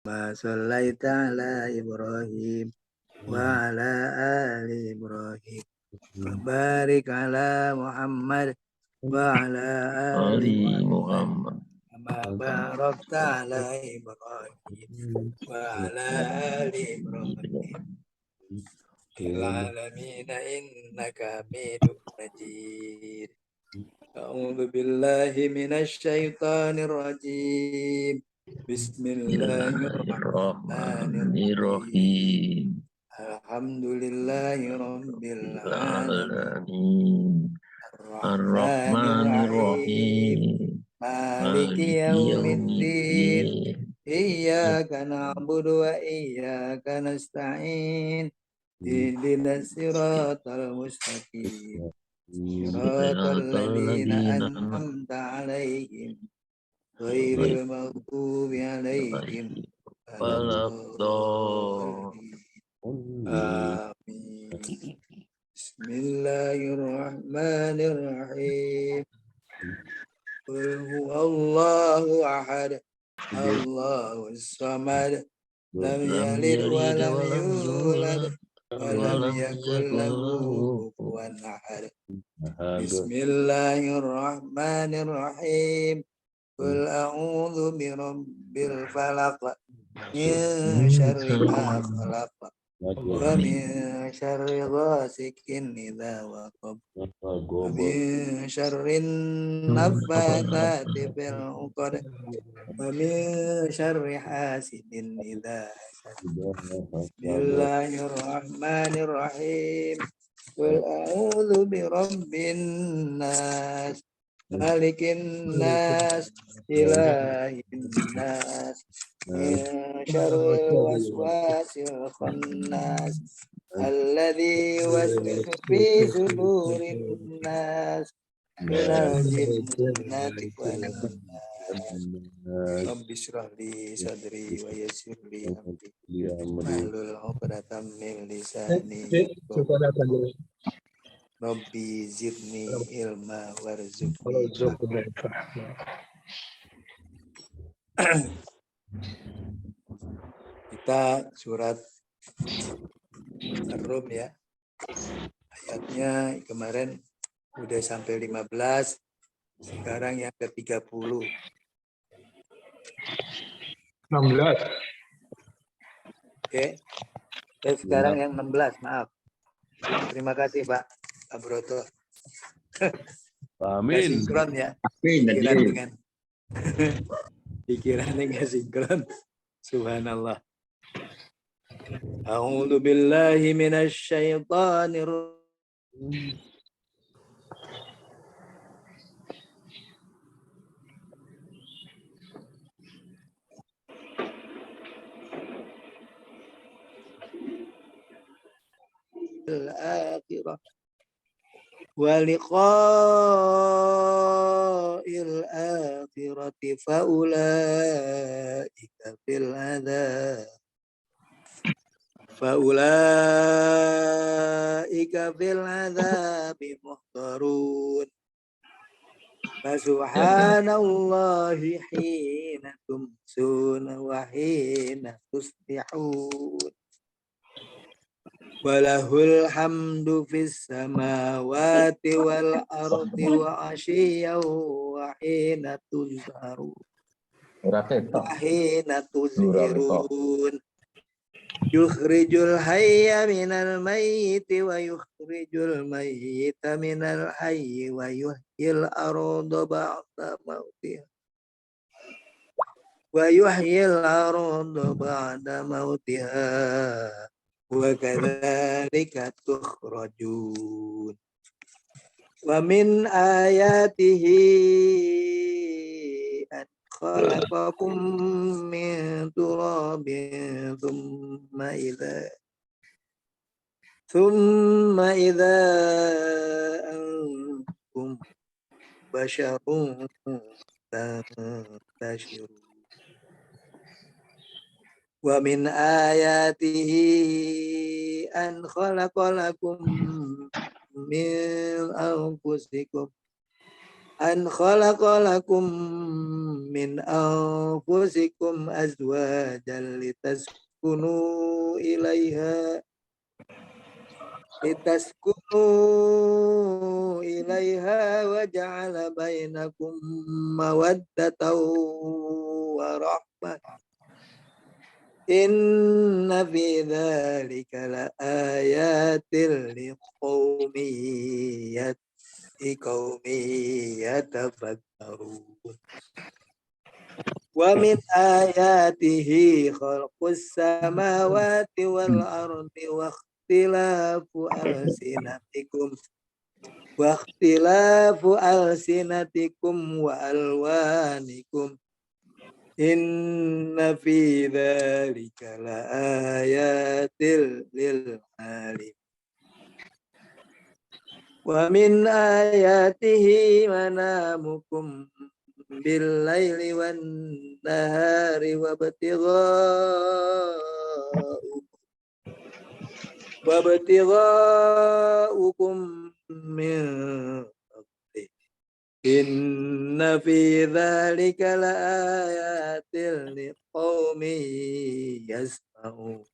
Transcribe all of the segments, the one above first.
Ma shallaita ala Ibrahim wa ala ali Ibrahim. Wa barik ala Muhammad wa ala ali Ali Muhammad. Muhammad. Kama barakta ala Ibrahim wa ala ali Ibrahim. Fil alamin innaka Hamidum Majid. A'udzu billahi minasy syaithanir rajim. Bismillahirrahmanirrahim. Bismillahirrahmanirrahim. Alhamdulillahirabbil alamin. Alamin. Arrahmanirrahim. Ar-Rahmanir-Rahim. Maliki Maliki yaumiddin. yaumiddin. Iyyaka na'budu wa iyyaka nasta'in. Ihdinas siratal mustaqim. Siratal ladzina an'amta 'alaihim ghairil maghdubi 'alaihim waladdallin. Amin. Bismillahirrahmanirrahim. Qul huwallahu ahad. Allahus samad. Lam yalid wa lam yulad wa lam yakul lahu kufuwan ahad. Bismillahirrahmanirrahim. Qul a'udzu birabbil falaq min syarri ma khalaq wa min syarri ghasikin idza waqab wa min syarrin naffatsati fil 'uqad wa min syarri hasidin idza hasad. Bismillahirrahmanirrahim. Qul a'udzu birabbin nas malikin nas ilahin nas min syarril waswasil khannas alladzi yuwaswisu fi sudurin nas minal jinnati wan nas. Rabbi shrah li sadri wa yassir li amri wahlul 'uqdatam min lisani. Rabbi zidni ilma warzuqni. Kita surat Ar-Rum ya. Ayatnya kemarin udah sampai 15. Sekarang yang ke-30. 16. Oke. Dan sekarang yang 16, maaf. Terima kasih Pak Broto. Amin. Sinkron ya. Pikirannya nggak sinkron. Subhanallah. A'udzu billahi minasy syaithanir akhirah wa liqa'il akhirati fa ulaika fil adzab muhdarun. Subhanallahi hina tumsuna wa hina tusbihun. Walahul hamdu fis samawati wal ardi wa asyiyan wa hina tuzharun. Wa hina tuzhirun. Yukhrijul hayya minal mayyiti wa yukhrijul mayyita minal hayyi wa yuhyil arda ba'da mautiha. Wa yuhyil arda ba'da mautiha. Wa kadzalika tukhrajun. Wa min ayatihi an khalaqakum min turabin thumma idza antum basharun tantashirun. Wa min ayatihi an khalaqalakum min anfusikum أن خلق لكم من أنفسكم أزواجا لتسكنوا إليها وجعل بينكم مودة ورحمة إن في ذلك لآيات لقوم يتفكرون ومن آياته خلق السماوات والأرض واختلاف ألسنتكم وألوانكم إن في ذلك لآيات للعالمين ومن آياته منامكم بالليل والنهار وابتغاؤكم من فضله إن في ذلك لآيات لقوم يسمعون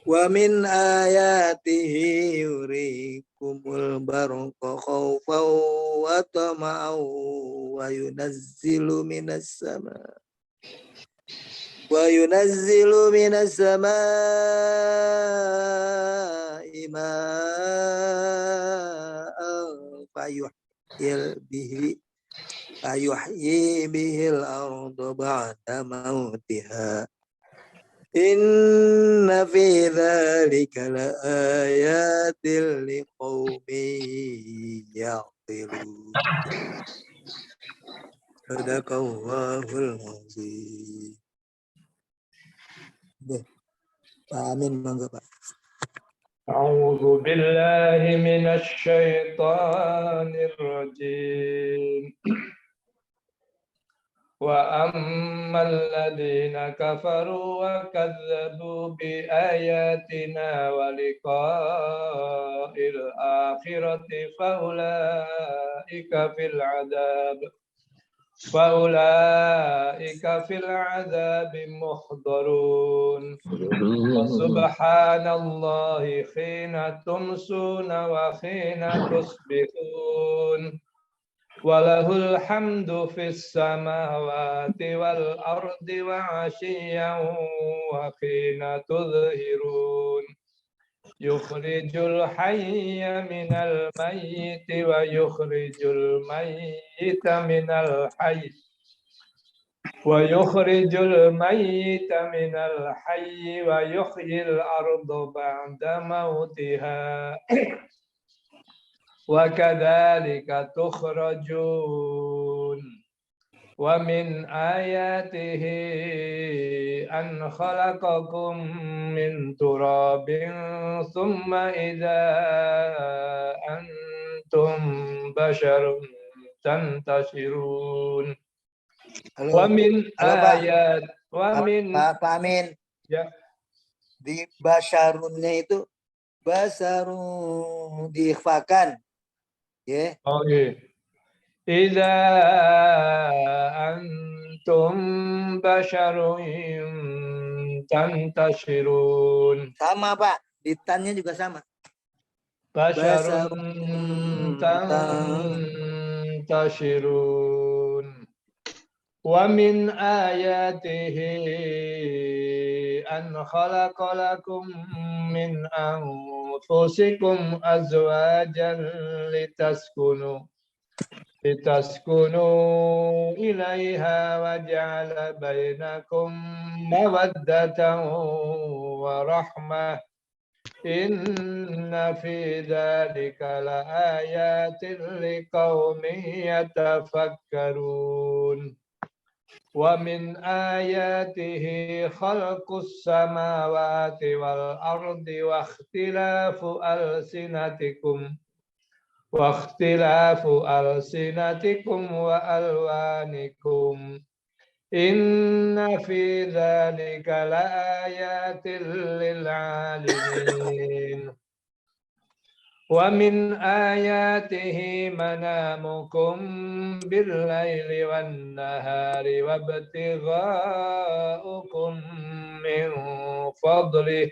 ومن آياته يريكم البرق خوفا وطمعا وينزل من السماء ماء فيحيي به الأرض بعد موتها إن في ذلك لآيات لقوم يعقلون صدق الله العظيم. Amin, monggo Pak. أعوذ بالله من الشيطان الرجيم وأما الذين كفروا وكذبوا بآياتنا ولقاء الآخرة فأولئك في العذاب محضرون وسبحان الله حين تمسون وحين تصبحون وله الحمد في السماوات والأرض وعشيا وحين تظهرون يخرج الحي من الميت ويخرج الميت من الحي ويحيي الأرض بعد موتها وكذلك تخرجون ومن آياته أن خلقكم من تراب ثم إذا أنتم بشر تنتشرون ومن آيات Pak Amin. Ya. Di basarunnya itu basarun diikhfakan. Ya. Oke. Idza antum basyarun tantashirun. Sama Pak, di tannya juga sama. Basyarun tantashirun. Wa min ayatihi an khalaqa lakum min anfusikum azwajan litaskunu ilaiha wa ja'ala bainakum mawaddatan wa rahmah inna fi dzalika laayatin liqaumin yatafakkarun wa min ayatihi khalqus samawati wal ardi wa ikhtilafu alsinatikum wa alwanikum inna fi dzalika laayatin lil 'alamin ومن آياته منامكم بالليل والنهار وابتغاؤكم من فضله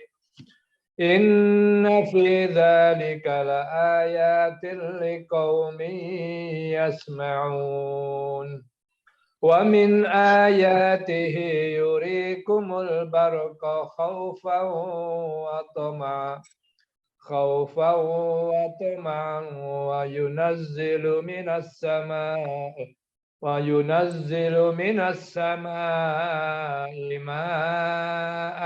إن في ذلك لآيات لقوم يسمعون ومن آياته يريكم البرق خوفا وطمعا وينزل من السماء ماء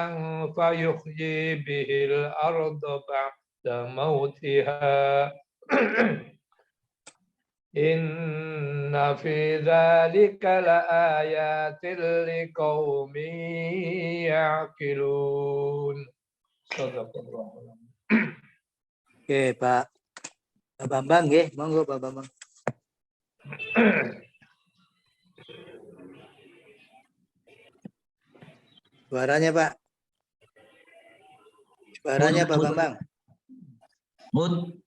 فيحيي به الأرض بعد موتها إن في ذلك لآيات لقوم يعقلون. صدق الله. Oke, Pak Bambang, nggih, monggo Pak Bambang. Suaranya, Pak. Suaranya Pak Bambang. Mut.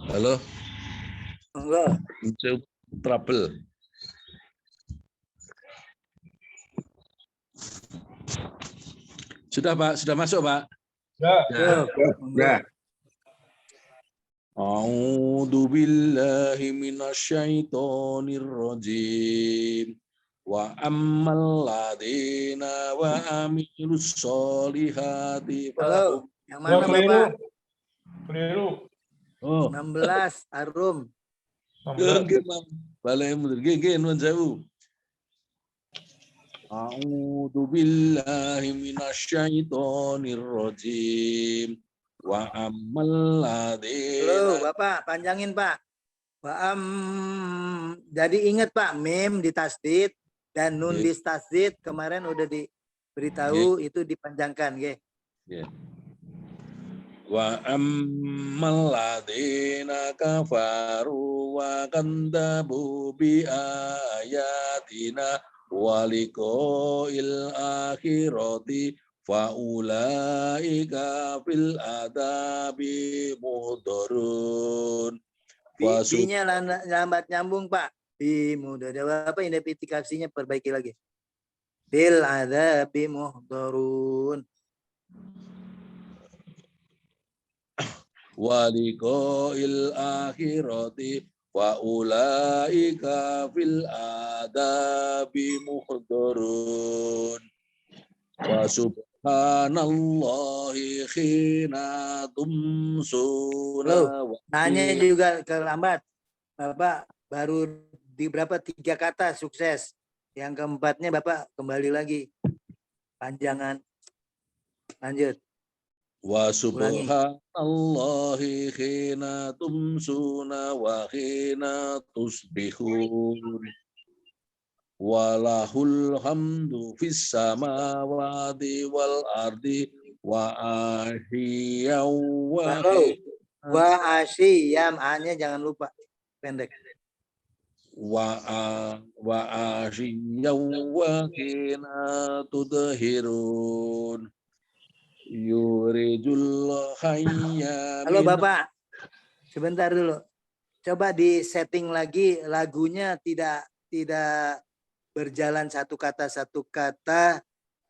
Halo. Monggo. Trouble. Sudah Pak, sudah masuk Pak. Ya. A'udzu billahi minasyaitonir rajim. Wa ammal ladina wa amilus solihati. Halo, yang mana Bapak? Keliru. Oh, 16 Arum. nggih, Mang. Balai mundur. Nggih, nuwun sewu. A'udzu billahi minasyaitonir rajim. Wa ammal ladina. Halo, Bapak, panjangin, Pak. Jadi ingat Pak, mim ditasdid dan nun distasdid kemarin udah diberitahu itu dipanjangkan, nggih. Yeah. Wa ammal ladina kafaru wa kandabu bi ayatina wa liqa'il akhirati fa ulaika fil adabi muhdharun. Bi-nya lambat nyambung, Pak. Bi mudah. Apa identifikasinya perbaiki lagi. Fil adabi muhdharun. Waliqa'il akhirati wa ulaika fil adabi muhdharun. Wa subhanallahi khina tumsuna. Tanya juga terlambat. Bapak baru di berapa 3 kata sukses. Yang keempatnya Bapak kembali lagi. Panjangan. Lanjut. Wa subhanallahi khina tumsuna wa khina tusbihun. Walahul hamdu fis samawati wal ardi wa ahyaw wa asyiyam, A-nya jangan lupa pendek. Wa ahyaw wa khina tudhirun. Yurijul hayya. Halo Bapak, sebentar dulu. Coba di setting lagi lagunya tidak berjalan satu kata,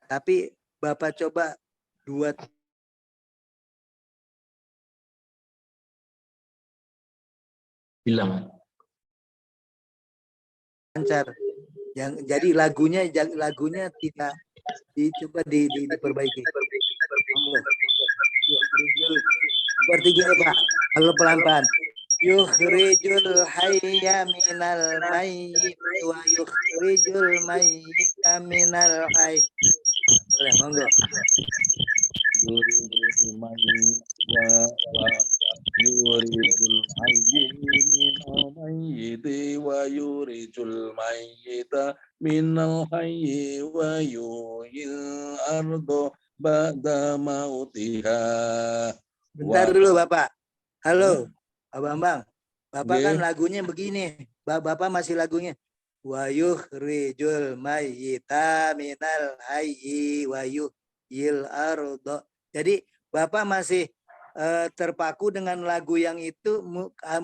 tapi Bapak coba 2 bilang lancar. Jadi lagunya tidak dicoba diperbaiki. Seperti gini Pak, halo pelan-pelan. Yukhrijul hayya minal mayyit wa yukhrijul mayyita minal hayy. Boleh, monggo. Yurijul hayyi minal mayyiti wa yurijul mayyita minal hayyi wa yuhyil ardo ba'da mautiha. Bentar dulu Bapak. Halo Pak Bambang. Bapak kan lagunya begini. Bapak masih lagunya. wa yukhrijul mayyita minal hayyi wa yuhyil arda. Jadi Bapak masih terpaku dengan lagu yang itu,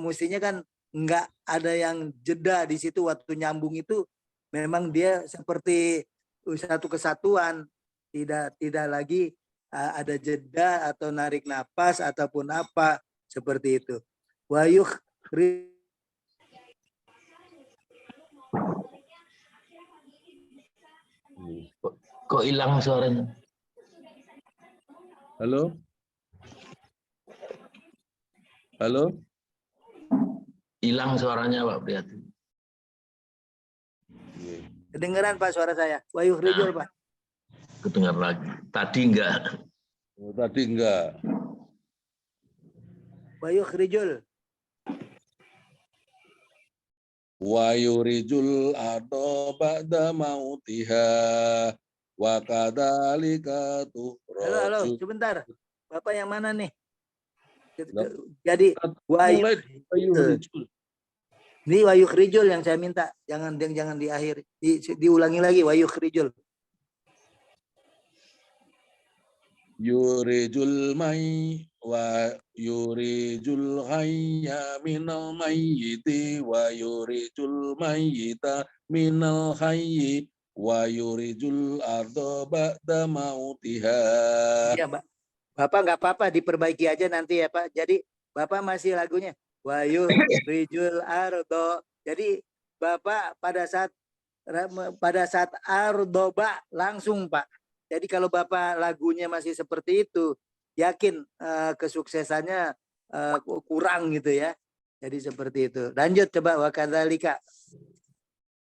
mestinya kan nggak ada yang jeda di situ waktu nyambung itu, memang dia seperti satu kesatuan, tidak lagi ada jeda atau narik napas ataupun apa seperti itu. Wa Kok hilang suaranya? Halo? Halo? Hilang suaranya Pak Priyadi. Kedengeran Pak suara saya. Wa yukhrijul Pak. Kedengar lagi. Tadi enggak. Oh, tadi enggak. Wa yukhrijul. Wa yurijul ardo ba'da mautiha wa kadzalika Halo, tukhrajun. sebentar. Bapak yang mana nih? Jadi Mulai yurijul. ini wa yukhrijul yang saya minta. Jangan di akhir. Diulangi lagi wa yukhrijul. Yurijul may wa yurijul hayya minal mayyiti wa yurijul mayyita minal hayyi wa yurijul arda ba'da mautiha. Iya, Pak. Bapak nggak apa-apa, diperbaiki aja nanti ya, Pak. Jadi Bapak masih lagunya wa yurijul ardo. Jadi Bapak pada saat ardoba langsung, Pak. Jadi kalau Bapak lagunya masih seperti itu, yakin kesuksesannya kurang gitu ya. Jadi seperti itu. Lanjut coba wa kadzalika.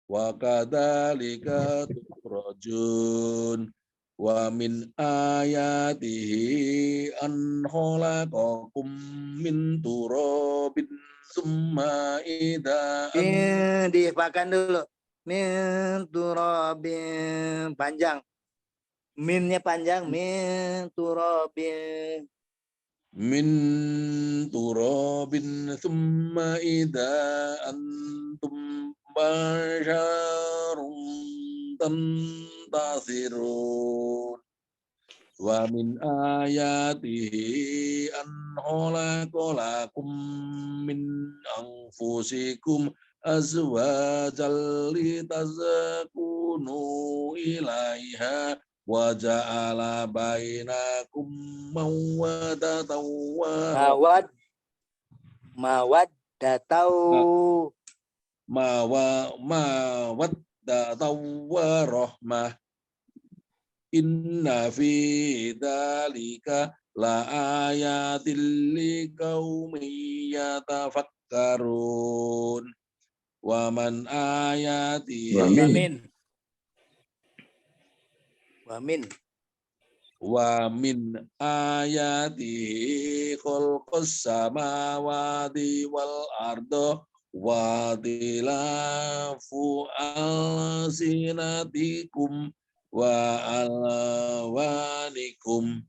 Wa kadzalika tukhrajun wa min ayatihi an khalaqakum min turabin summa idza Dipakan dulu. Min turabin panjang. Minnya panjang, min turabin. min turabin summa idza antum basharun tantasirun wa min ayatihi an khalaqalakum min anfusikum azwajal litaskunu ilaiha wa ja'ala bainakum mawaddatan wa Mawaddatau. mawaddatan wa rahmah. Inna fi dzalika la ayatil liqaumin yatafakkarun. Wa man ayatihi wa min ayatihi khalqus samawati wal arda wa tilafu alsinatikum wa alwanikum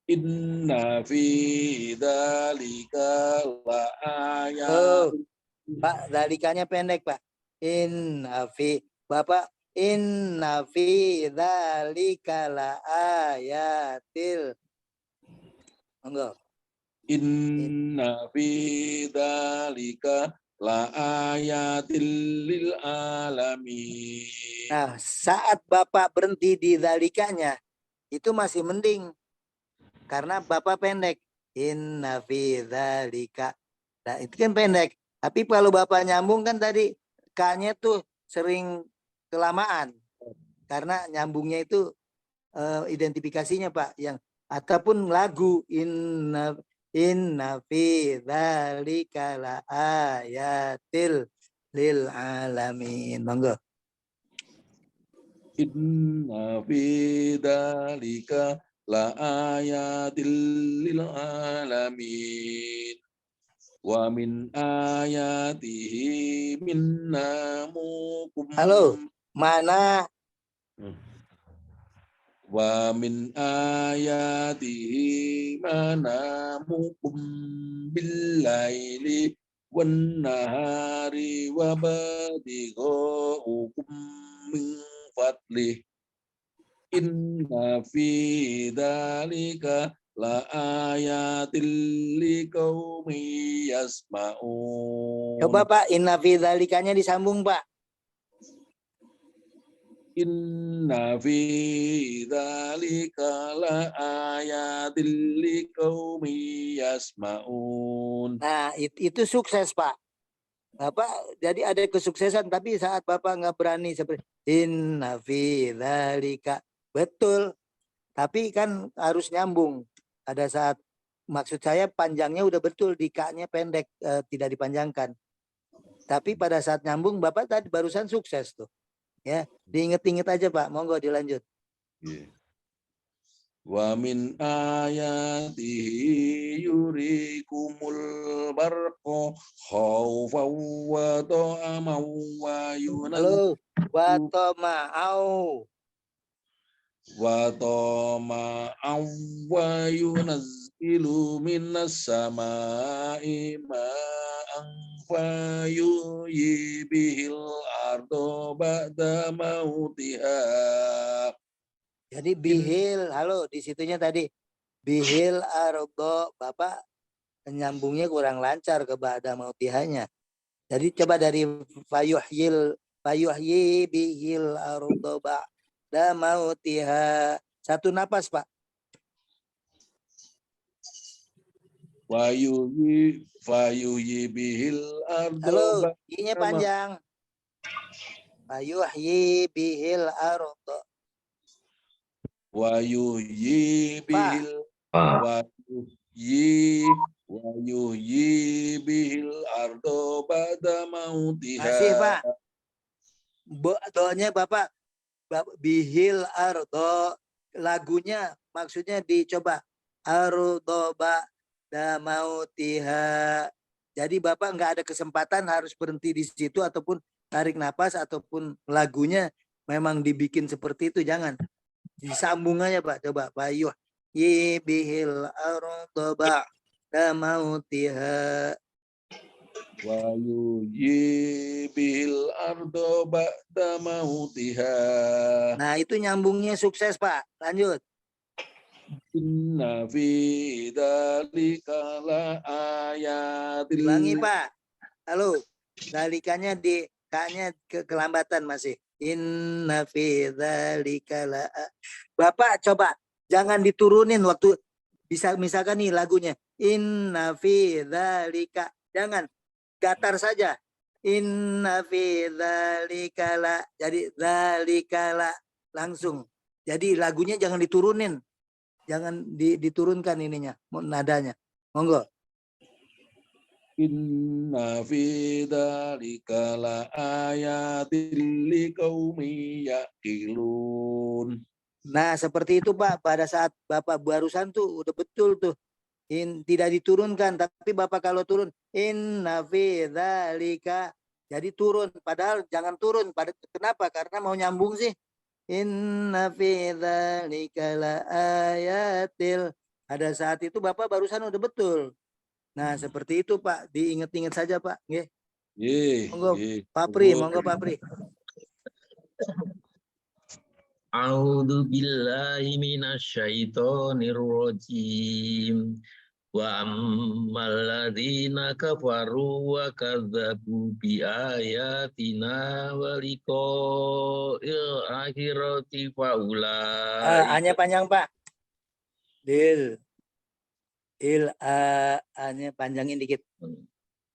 inna fi dzalika la ayat. Pak, dalikanya pendek, Pak. Bapak, inna fi dzalika la ayatil. Enggak. Inna fi dzalika la ayatil lil alamin. Nah, saat Bapak berhenti di dalikanya, itu masih mending. Karena Bapak pendek. Inna fi dzalika. Nah, itu kan pendek. Tapi kalau Bapak nyambung kan tadi K-nya tuh sering kelamaan. Karena nyambungnya itu identifikasinya Pak. Yang ataupun lagu inna fi dzalika la ayatil lil alamin. Monggo. Inna fi dzalika la ayatil lil alamin. Wa min ayatihi minnamukum. Halo, mana? Wa min ayatihi manamukum billaili wan nahari wa batighukum min fadlih inna fi dzalika la ayatil liqaumin yasmaun. Coba Pak, inna fi dzalikanya disambung Pak. Inna fi dzalika la ayatil liqaumin yasmaun. Nah, itu sukses Pak. Bapak jadi ada kesuksesan, tapi saat Bapak nggak berani seperti inna fi dzalika. Betul. Tapi kan harus nyambung. Pada saat maksud saya panjangnya udah betul, di K-nya pendek, tidak dipanjangkan. Tapi pada saat nyambung Bapak tadi barusan sukses tuh. Ya, diinget-inget aja Pak. Monggo dilanjut. Yeah. Wa min ayatihi yurikumul barqa khawfan wa ta'aman wa Halo, watoma'au. yunazzilu minas sama'i ma'an fayuhyi bihil ardo ba'da mautiha. Jadi bihil, halo di situnya tadi bihil ardo, Bapak nyambungnya kurang lancar ke ba'da mautihanya. Jadi coba dari fayuhyi bihil ardo ba'da mautiha. Satu napas Pak. Fayuhyi bihil ardo Halo, i-nya panjang. Fayuhyi bihil ardo. Wayuhyi bihil wayuhyi bihil ardo ba'da mautiha. Masih Pak. Do-nya Bapak bihil ardo, lagunya maksudnya dicoba ardo ba'da mautiha. Jadi Bapak nggak ada kesempatan harus berhenti di situ ataupun tarik napas ataupun lagunya memang dibikin seperti itu, jangan. Disambung aja Pak, coba bayuh bihil ardo ba'da mautiha. Wayuhyi bihil ardo ba'da mautiha. Nah, itu nyambungnya sukses Pak. Lanjut. Inna fi dzalika la ayatil. Ulangi Pak. Halo. Dalikanya di K-nya kelambatan masih. Inna fi dzalika la. Bapak coba jangan diturunin waktu bisa misalkan nih lagunya. Inna fi dzalika. Jangan gatar saja. Inna fi dzalika la. Jadi dzalika la langsung. Jadi lagunya jangan diturunin. Jangan diturunkan ininya, nadanya. Monggo. Inna fi dzalika la ayatil liqaumin yaqilun. Nah, seperti itu Pak. Pada saat Bapak barusan tuh udah betul tuh. Tidak diturunkan, tapi Bapak kalau turun inna fi dzalika, jadi turun. Padahal jangan turun. Kenapa? Karena mau nyambung sih. Inna fi dzalika la ayatil. Pada saat itu Bapak barusan udah betul. Nah, seperti itu Pak. Diingat-ingat saja Pak. Nggih. Monggo Pak Pri, monggo Pak Pri. A'udzu billahi minasyaitonir rajim. Wa ammal ladzina kafaru wa kadzabu bi ayatina wa liqa'il akhirati faulai. A-nya panjang Pak. A-nya panjangin dikit.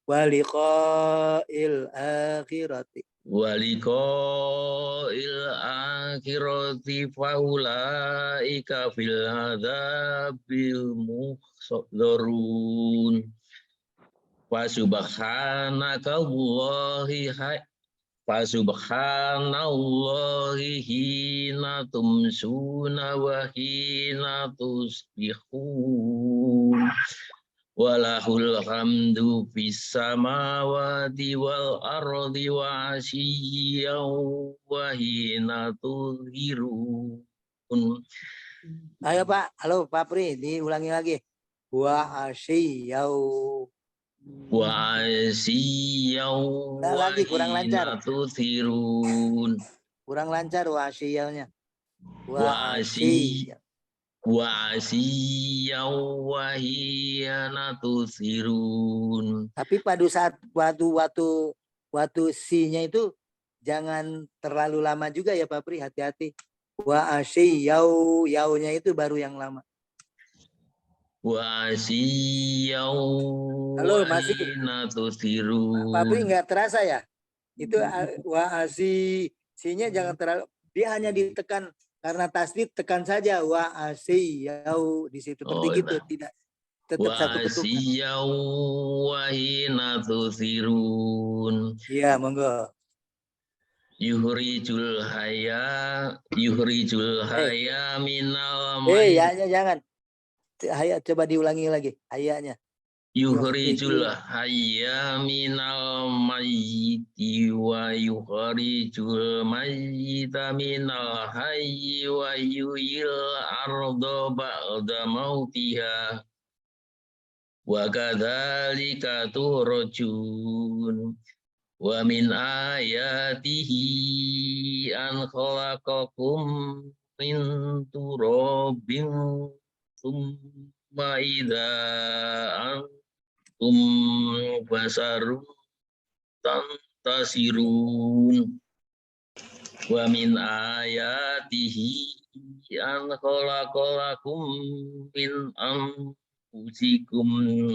Wa liqa'il akhirati. Walika'il akhirati faulaika fil adzabil muhdarun. Fasubhanallahi hina tumsuna wa hina tusbihun. Walahul hamdu fis samawati wal ardi wa asyiyan wa hina tudhirun. Ayo Pak, halo Pak Pri, diulangi lagi. Wa asyiyau. wa asiyau Nah, wa lagi kurang lancar. hina tuthirun Kurang lancar wa asyiyalnya. wa Wa asyi. asiyau wa hina tuthirun. Tapi pada saat waktu si-nya itu jangan terlalu lama juga ya Pak Pri, hati-hati. Wa asyiyau, yaunya itu baru yang lama. Wa asiyau Halo, wa masih hina Pak Pri tuthirun. nggak terasa ya? Itu wa asi, si-nya jangan terlalu, dia hanya ditekan karena tasdid, tekan saja wa asiyau di situ. Seperti Oh, gitu, nah. tidak tetap Wa satu ketukan. asiyau wa hina tuthirun. Iya, monggo. Yuhrijul haya minal Ya, mayyit. jangan. Hayat coba diulangi lagi ayatnya. Yuhrijul haya minal mayyiti wa yukhrijul mayyita minal hayyi wa yuhyil arda ba'da mautiha wa kadzalika turjun. Wa min ayatihi an khalaqakum min turabin thumma idza antum basarun tantasirun. Wa min ayatihi an khalaqalakum min anfusikum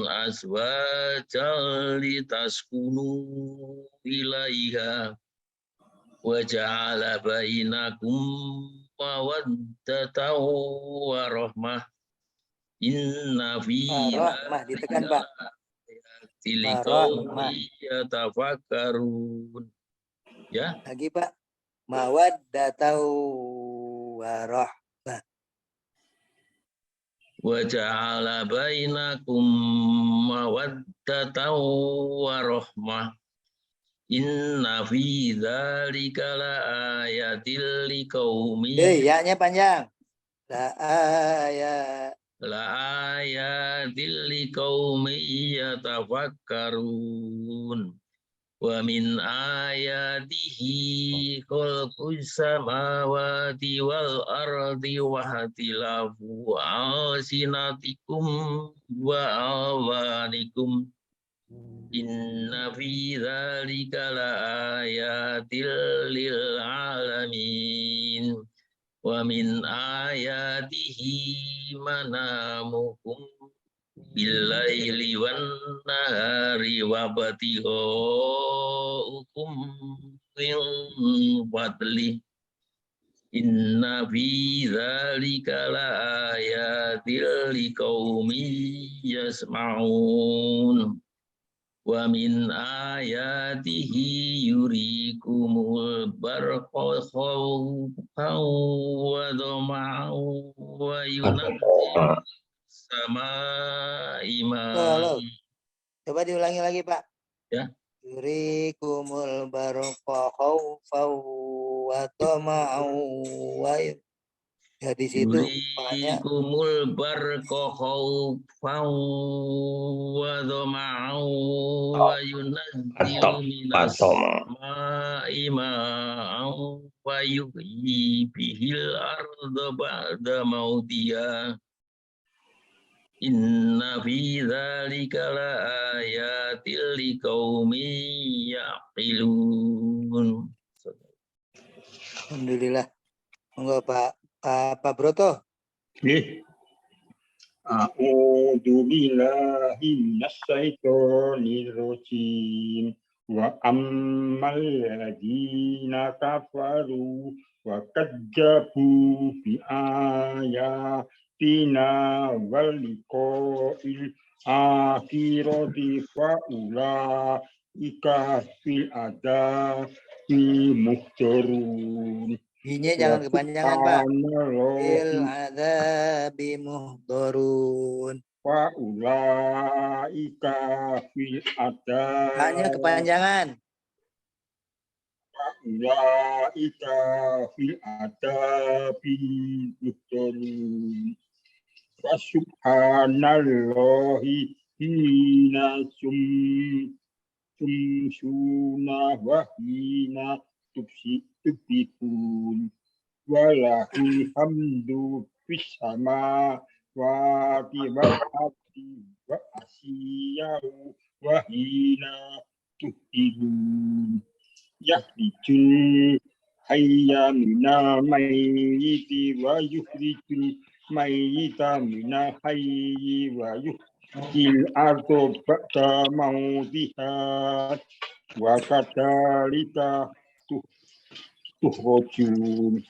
azwajan litaskunu ilaiha wa ja'ala bainakum mawaddatan wa rahmah. Inna fi Rahmah ditekan Pak. Rahmah. dzalika yatafakkarun. Ya. Lagi Pak. Mawaddatau warahmah. Wa ja'ala bainakum mawaddatan wa rahmah. Inna fi dzalika laayatil liqaumin Ya-nya panjang. Ayat. laayatil liqaumin yatafakkarun. Wa min ayatihi khalqus samawati wal ardi wa ihtilafu alsinatikum wa alwanikum. Inna fi dzalika laayatil lil alamin. Wa min ayatihi manamukum billaili wan nahari wa batighukum min fadli. Inna fi dzalika laayatil liqaumin yasma'un. Wa min ayatihi yurikumul barqa khawfan wa dhama'an wa yunazzilu samaa'i Halo. ma'an. Coba diulangi lagi Pak. Ya. Yurikumul barqa khaufan wa tama'an wa ya di situ banyak. Yurikumul barqa khawfan wa dhama'an wa yunazzilu minas samaa'i ma'an wa yuhyi bihil arda ba'da mautiha. Inna fi dzalika laayatil liqaumin yaqilun. Alhamdulillah. Monggo Pak Broto. Nggih. A'udzu billahi minasyaitonir rajim. Wa ammal ladzina kafaru wa kadzabu bi ayatina wal liqa'il akhirati fa ulaika fil adabi muhdarun. Ini jangan kepanjangan Pak. Fil adzabi muhdharun. Wa ulaika fil adabi. Hanya kepanjangan. Wa ulaika fil adabi muhdarun. Wa subhanallahi hina sumsuna wa hina tubsikun walahul hamdu fis samawati wal ardi wa asyiyahu wa hina tuhidun yahdijul hayya minal mayyiti wa yukhrijul mayyita minal hayyi wa yuhyil arda ba'da mautiha wa kadzalika tukhrajun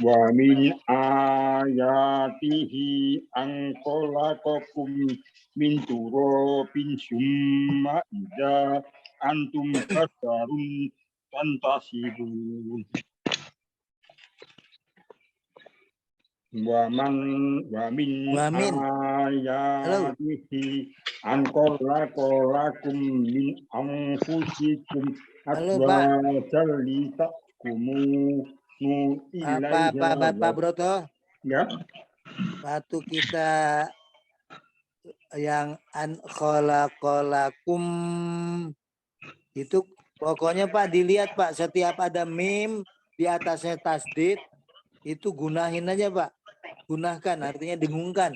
wa min ayatihi an khalaqakum min turabin summa idza antum basharun tantasirun wa min ayatihi an khalaqakum min anfusikum Halo, Pak. azwajan litaskunu ilaiha Pak Broto, ya. waktu kita yang an khalaqalakum itu pokoknya Pak dilihat Pak, setiap ada mim di atasnya tasdid itu gunahin aja Pak, gunakan artinya dengungkan.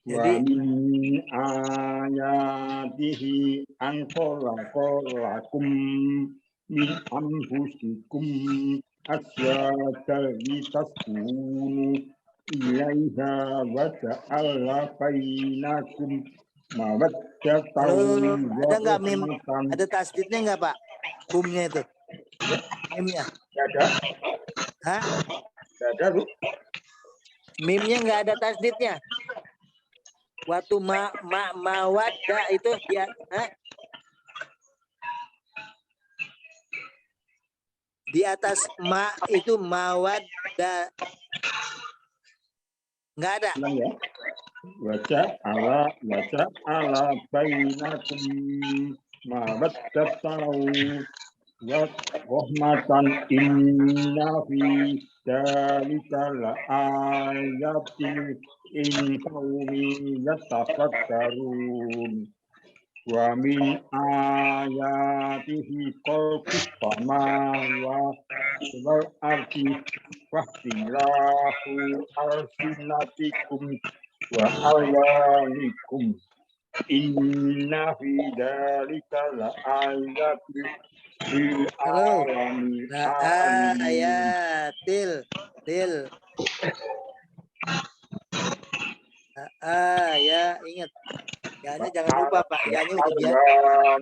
Wa Jadi min ayatihi an khalaqalakum min anfusikum azwajan litaskunu ilaiha wa ja'ala bainakum mawaddatan halo, wa ada nggak mim? rahmatan. Ada tasdidnya nggak Pak? Kumnya itu, mimnya? Ada, Hah? ada Bu. Mimnya nggak ada tasdidnya? Waktu mawadda itu ya, di atas ma itu mawadda nggak ada. Ulang ya. Wa ja'ala bainakum mawaddatan wa rahmatan inna fi dzalika laayatin in qaumin yatafakkarun wa min ayatihi khalqus samawati wal ardi wa ikhtilafu alsinatikum wa alwanikum inna fi dzalika laayatin lil Halo. alamin. Ayatil ya ingat ya jangan lupa Pak ya ini udah biasa.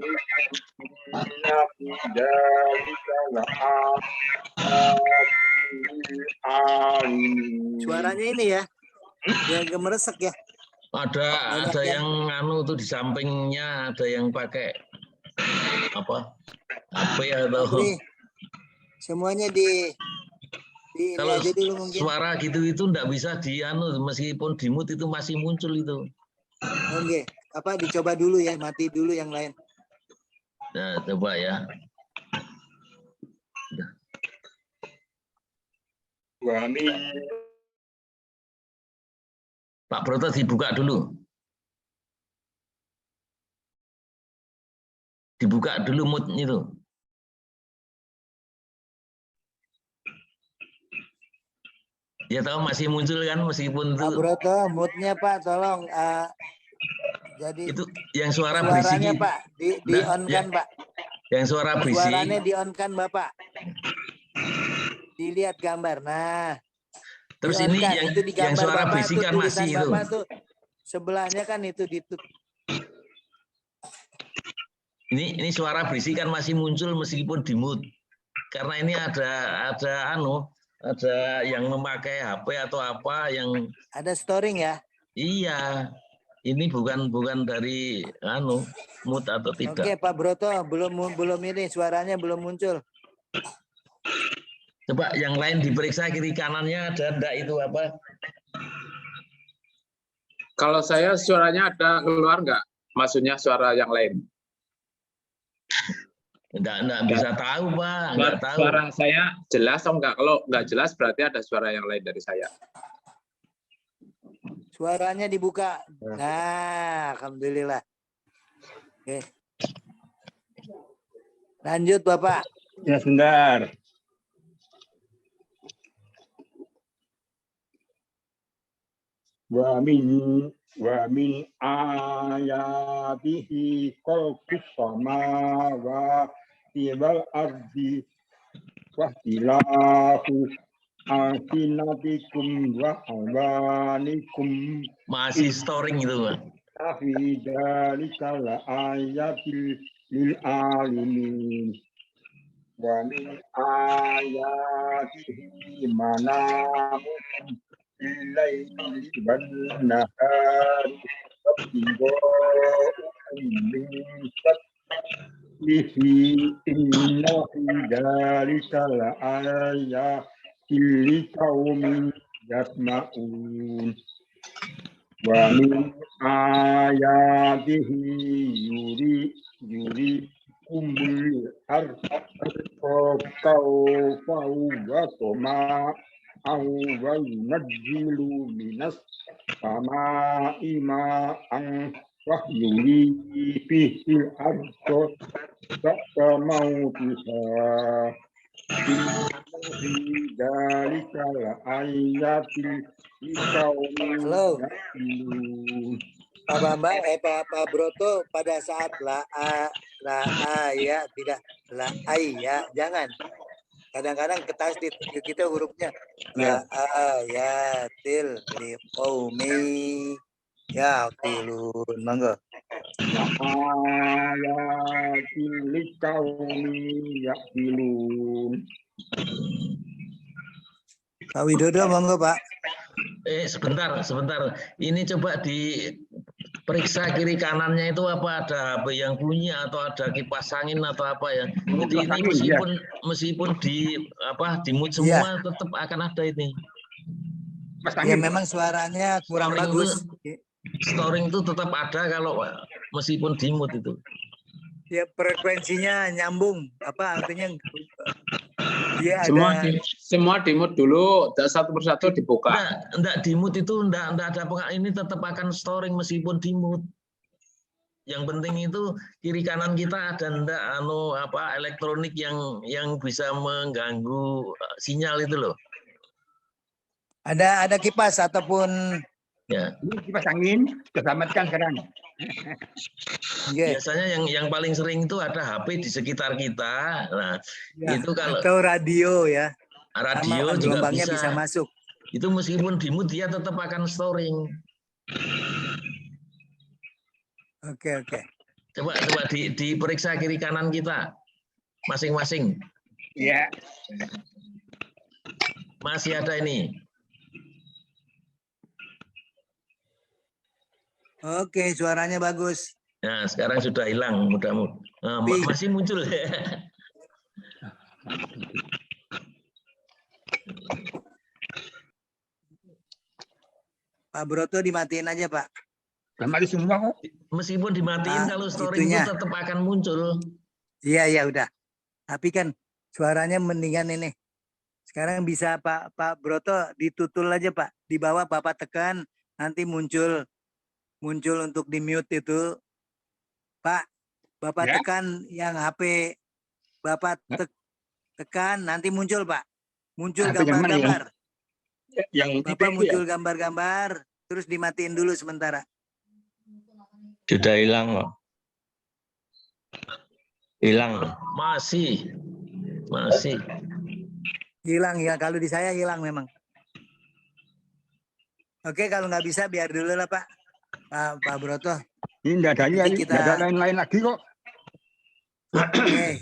Inna fi dzalika laayatin lil alamin. Suaranya ini ya yang gemeresek ya. Ada yang anu tuh di sampingnya ada yang pakai apa atau Ini semuanya di ini kalau aja dulu mungkin. suara gitu itu enggak bisa di anu meskipun di mute itu masih muncul itu. Oke, apa dicoba dulu ya, mati dulu yang lain. Nah, coba ya. Wa min Pak Broto dibuka dulu. Dibuka dulu mood itu. Ya tahu masih muncul kan meskipun Pak itu. Broto, moodnya Pak, tolong. Jadi Itu yang suara suaranya berisik. Pak, di on kan Pak. Yang suara berisik. Suaranya di on kan Bapak. Dilihat gambar. Nah. Terus ini kan, itu di yang suara Bapak berisik kan masih itu. Bapak tuh, sebelahnya kan itu ditutup. Ini suara berisik kan masih muncul meskipun di mute. Karena ini ada yang memakai HP atau apa yang ada storing ya? Iya. Ini bukan dari mute atau tidak. Oke, Pak Broto, belum ini suaranya belum muncul. Coba yang lain diperiksa kiri kanannya ada enggak itu apa? Kalau saya suaranya ada keluar enggak? Maksudnya suara yang lain? Enggak bisa tahu, Pak. Enggak tahu. Suara saya jelas atau enggak? Kalau enggak jelas berarti ada suara yang lain dari saya. Suaranya dibuka. Nah, alhamdulillah. Oke. Lanjut Bapak. Ya, sebentar. Wa min ayatihi khalqus samawati wal ardi wa ikhtilafu alsinatikum wa awanikum Masih storing itu, Pak. fi dzalika la ayatil lil alimin. Wa min ayatihi manamukum bil-laili wan-nahari wabtighaa'ukum min fadlihi inna fi dzalika la'ayatin liqaumin yasma'un. Wa min ayatihi yurikumul arda khawfan wa tama'an wa yunazzilu minas sama'i ma'an wa yuhyi bihil arda ba'da mautiha. Inna fi dzalika la'ayatin liqaumin Halo. ya'qilun. Pak Bambang, Pak Broto pada saat la ya tidak la ya, jangan. Kadang-kadang ketasdid kita hurufnya la ya til li qaumi ya tilun. Monggo. Ayatin liqaumin ya'qilun. Pak Widodo monggo Pak. Sebentar. Ini coba diperiksa kiri kanannya itu apa ada HP yang bunyi atau ada kipas angin atau apa ya. Jadi ini meskipun di mute semua tetap akan ada ini. Ya memang suaranya kurang Storing bagus. Storing itu tetap ada kalau meskipun di mute itu. Ya frekuensinya nyambung. Apa artinya? Dia Semua dimut dulu, satu persatu dibuka. Enggak di mute itu enggak ada ini tetap akan storing meskipun di mute. Yang penting itu kiri kanan kita ada enggak elektronik yang bisa mengganggu sinyal itu loh. ada kipas ataupun Ya. Ini kipas angin diselamatkan sekarang. Biasanya yang paling sering itu ada HP di sekitar kita. Nah, itu kalau atau radio ya. radio sama juga gelombangnya bisa masuk. Itu meskipun di mute dia tetap akan storing. Oke. Coba diperiksa kiri kanan kita masing-masing. Iya. Masih ada ini. Oke, suaranya bagus. Nah, sekarang sudah hilang mudah-mudahan. Masih muncul. Pak Broto dimatiin aja, Pak. Mati semua kok. Meskipun dimatiin kalau storing itu tetap akan muncul. Iya, udah. Tapi kan suaranya mendingan ini. Sekarang bisa Pak Broto ditutul aja, Pak. Di bawah Bapak tekan, nanti muncul untuk di mute itu. Pak, Bapak tekan yang HP Bapak tekan, nanti muncul, Pak. Muncul gambar-gambar. Yang Bapak muncul gambar-gambar, terus dimatiin dulu sementara. Sudah hilang kok. Hilang. Masih. Hilang ya, kalau di saya hilang memang. Oke, kalau nggak bisa biar dulu lah Pak. Pak Broto. Ini nggak ada lain-lain lagi kok. Oke.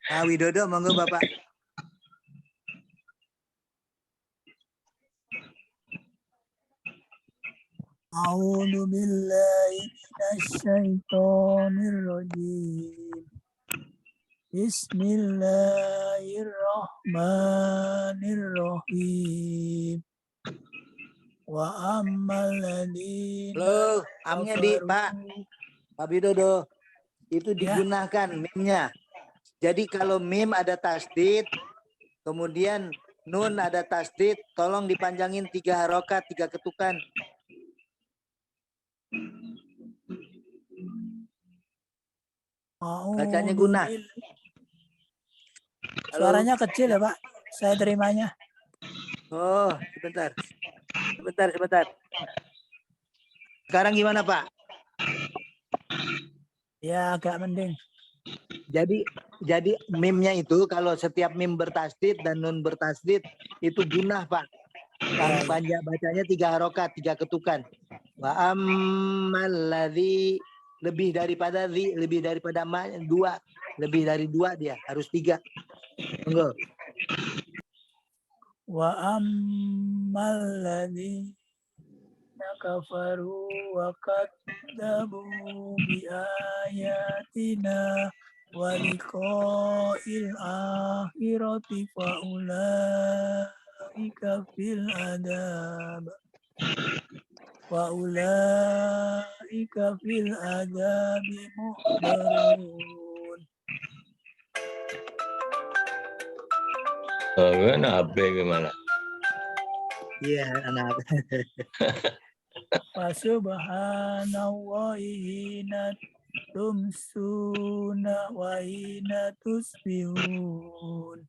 Pak Widodo, monggo Bapak. A'udzu billahi minasyaitonir rajim. Bismillahirrahmanirrahim. Wa ammal ladina. Loh, amnya di Pak Widodo. Itu digunakan mimnya. Jadi kalau mim ada tasdid, kemudian nun ada tasdid, tolong dipanjangin 3 harokat, 3 ketukan. Bacanya gunah. Halo? Suaranya kecil ya Pak, saya terimanya. Oh, sebentar. Sebentar. Sekarang gimana Pak? Ya agak mending. Jadi mimnya itu kalau setiap mim bertasdid dan nun bertasdid itu gunah Pak. Ya, ya. Panjang bacanya 3 harokat, 3 ketukan. Wa ammal ladzi lebih daripada ma 2, lebih dari 2 dia harus 3. Monggo. Wa ammal ladzina kafaru wa kadzabu bi ayatina wa liqa'il akhirati fa ulaika fil adab. Wa ulaika fil adabi muhdarun. Oh, gimana AB gimana? Iya, anak. Fasubhanallahi hina tumsuna wa hina tusbihun.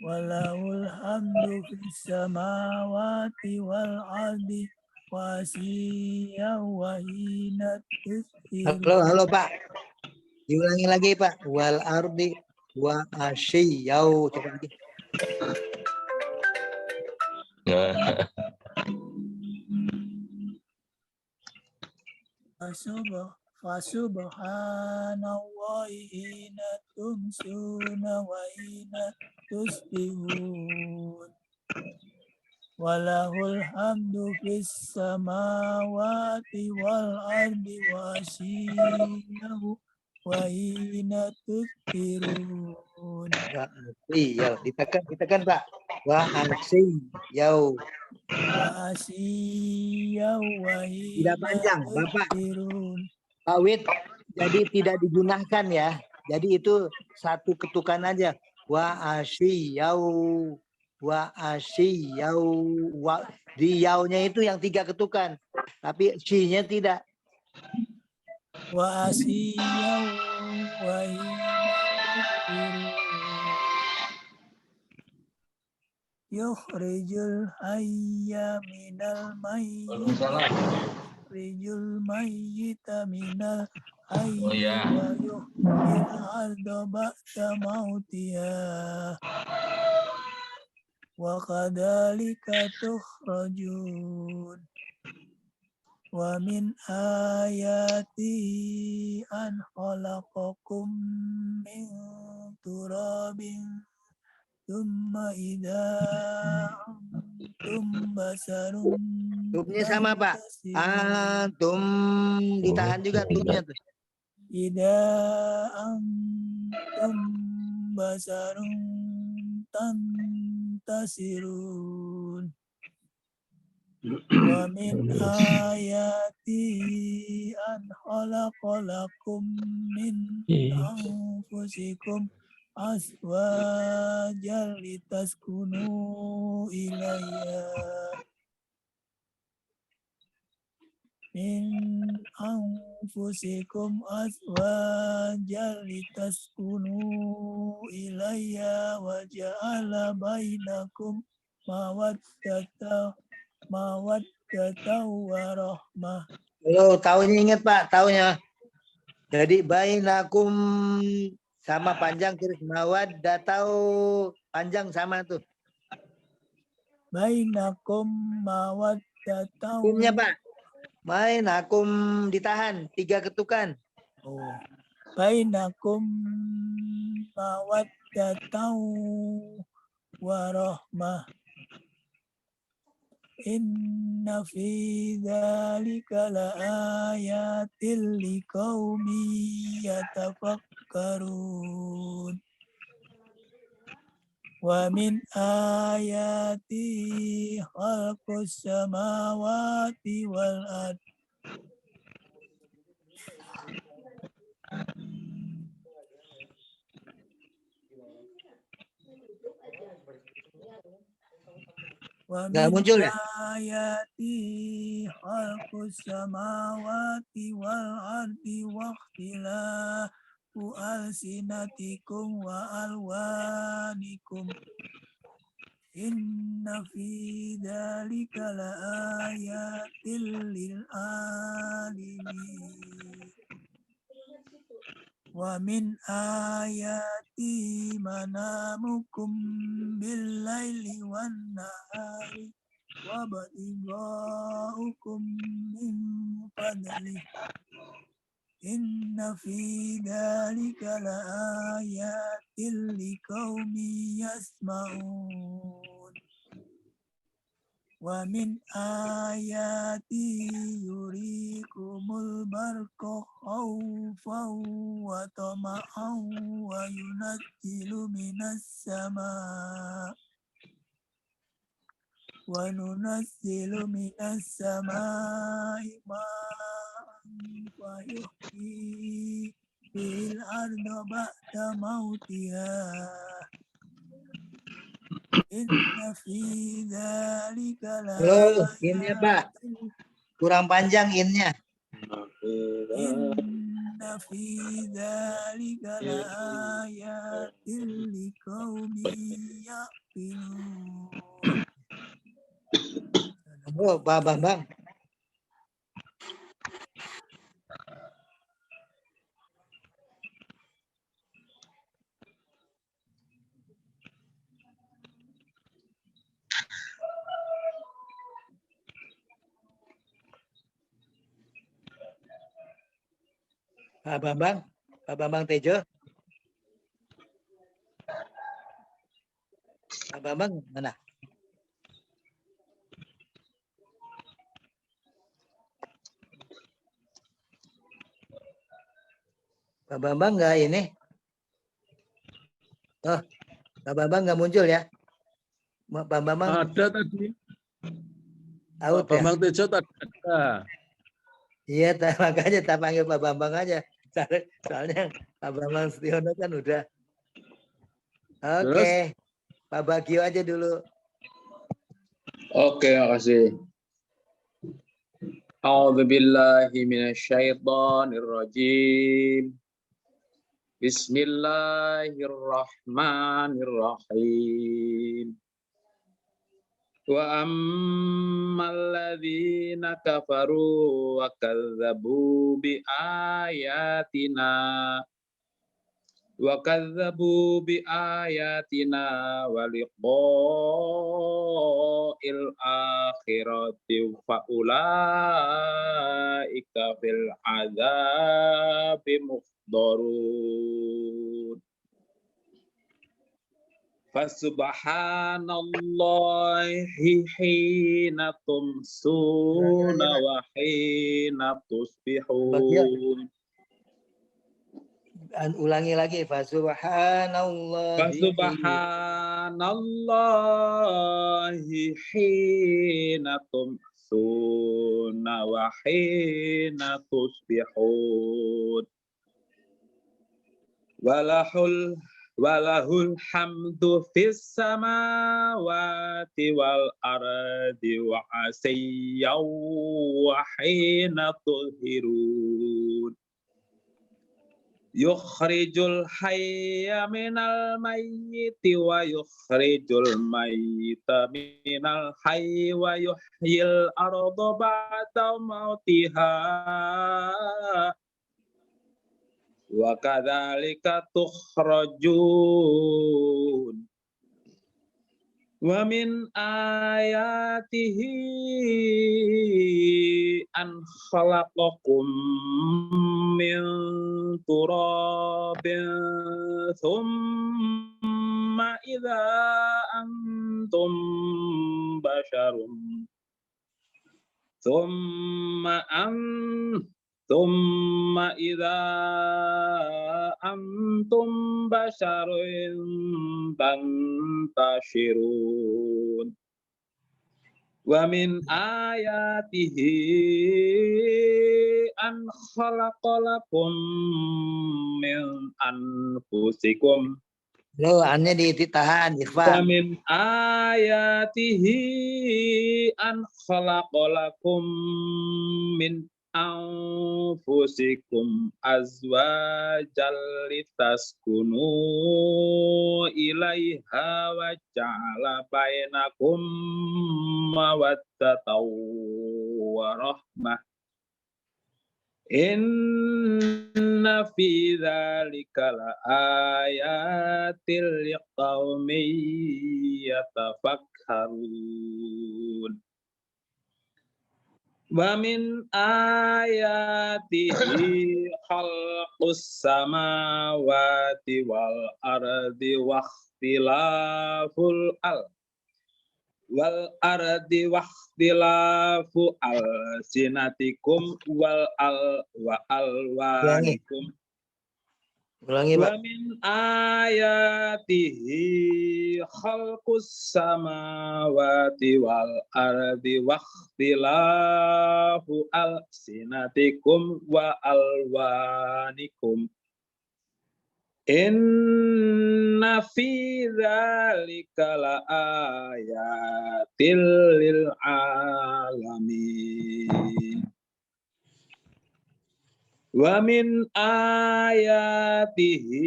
Walahul hamdu fis samawati wal ardi wa asyiya wa hina tusbihun. Halo Pak. Diulangi lagi Pak. Wal ardi wa asyiyau. Coba lagi. Nah, Fasubhanallahi hina tumsuna wa hina tusbihun. Walahul hamdu fis samawati wal ardi wa asyiyahu wa hina tusbirun. Wa asyiyau. Ditekan Pak. Wa asyiyau. Wa asyiyahu wa Tidak hina panjang, Bapak. tusbirun. Pak Wid, jadi tidak digunakan ya. Jadi itu satu ketukan aja. Wa asyiyau. Wa asyiyau. Di yaunya itu yang 3 ketukan. Tapi si-nya tidak. Wa asyiyahu wa hina tusbirun. Yukhrijul hayya minal mayyit. Yukhrijul mayyita minal hayyi Oh ya. wa yuhyil arda ba'da mautiha. Wa kadzalika tukhrajun. Wa min ayatihi an khalaqakum min turabin thumma idza antum basarun Tumnya sama Pak. Antum ditahan juga tumnya tuh. Idza antum basarun tantasirun. Wa min ayatihi an khalaqalakum min anfusikum azwajan litaskunu ilayha. Min anfusikum azwajan litaskunu ilayha wa ja'ala bainakum mawaddata wa rahmah. Halo, tahunnya ingat Pak, tahunnya. Jadi bainakum sama panjang terus mawaddatau panjang sama tuh. Bainakum mawaddata. Tumnya Pak. Bainakum ditahan 3 ketukan. Oh. Bainakum mawaddata wa rahmah. Inna fi dzalika laayatil liqaumin yatafakkarun. Wa min ayati khalqus samawati wal ard. Wa Nggak min muncul ya? ayati khalqus samawati wal ardi wa ikhtilafu alsinatikum wa alwanikum. Inna fi dzalika laayatil lil alimin. Wa min ayati manamukum bil laili wan nahari wa batigaukum min fadlih. Inna fi dzalika laayatil liqaumin yasma'un. Wa min ayati yurikumul barqa khawfan wa tama'an wa yunazzilu minas sama' wa nunazzilu minas sama'i ma'an wa yuhyi bil arda ba'da mautiha. Inna fi dzalika Halo, innya Pak. Kurang panjang innya. Inna fi dzalika laayatil liqaumin yaqilun. Oh, Pak Bambang. Pak Bambang Tejo. Pak Bambang mana? Pak Bambang nggak ini? Oh, Pak Bambang nggak muncul ya? Pak Bambang Ada tadi. out Pak ya? Bambang Tejo tadi ada. Iya, makanya tak panggil Pak Bambang aja. Soalnya Pak Bambang Setiono kan udah. Oke, Pak Bagio aja dulu. Oke, makasih. A'udzu billahi minasyaitonir rajim. Bismillahirrahmanirrahim. Wa ammal ladzina kafaru wa kadzdzabu bi ayatina wa liqa'il akhirati fa ulaika fil adzabi muhdarun. Fasubhanallahi hina tumsuna wa hina tusbihun. Ulangi lagi. Fasubhanallah. Fasubhanallahi hina tumsuna wa hina tusbihun. Walahul hamdu fis samawati wal ardi wa asiyyaw wa hina tuhirun. Yukhrijul hayya minal mayyiti wa yukhrijul mayyita minal hayyi wa yuhyil arda ba'da mautiha. Wa kadzalika tukhrajun. Wa min ayatihi an khalaqakum min turabin thumma idza antum basharun Thumma idza antum basharun tantashirun. Wa min ayatihi an khalaqalakum min anfusikum Lo annya ditahan, Ikhfa. Min ayatihi an khalaqalakum min anfusikum azwajal litaskunu ilaiha wa ja'ala bainakum mawaddatan wa rahmah. Inna fi dzalika laayatil liqaumin yatafakkarun. Wa min ayatihi khalqus samawati wal ardi wa ikhtilaful wal ardi wa ikhtilafu alsinatikum wa alwanikum. Ulangi, Wa Pak. min ayatihi khalqus samawati wal ardi wa ikhtilafu alsinatikum wa alwanikum. Inna fi dzalika laayatil lil alamin. Wa min ayatihi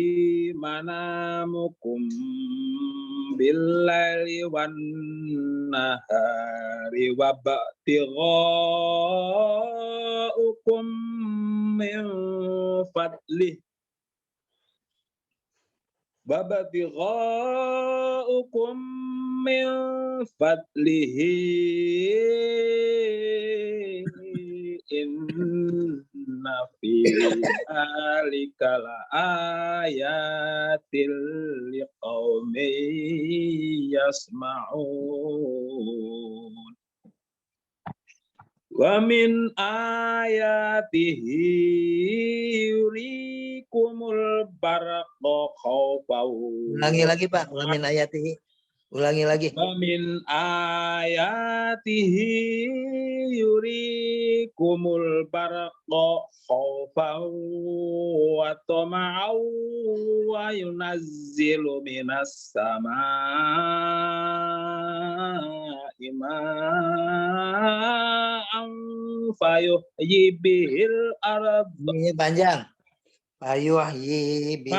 manamukum bil-laili wan nahari wa ba'tighaukum min fadlih. Babatighaukum min fadlihi inna fi dzalika laayatil liqaumin yasma'un. Wa min ayatihi yurikumul barqa khawfan. Ulangi lagi, Pak. Wa min ayatihi. Ulangi lagi. Wa min ayatihi yurikumul barqa khawfan wa tama'an wa yunazzilu minas samaa'i ma'an fayuhyi bihil ardh. Ini panjang. Fayuhyi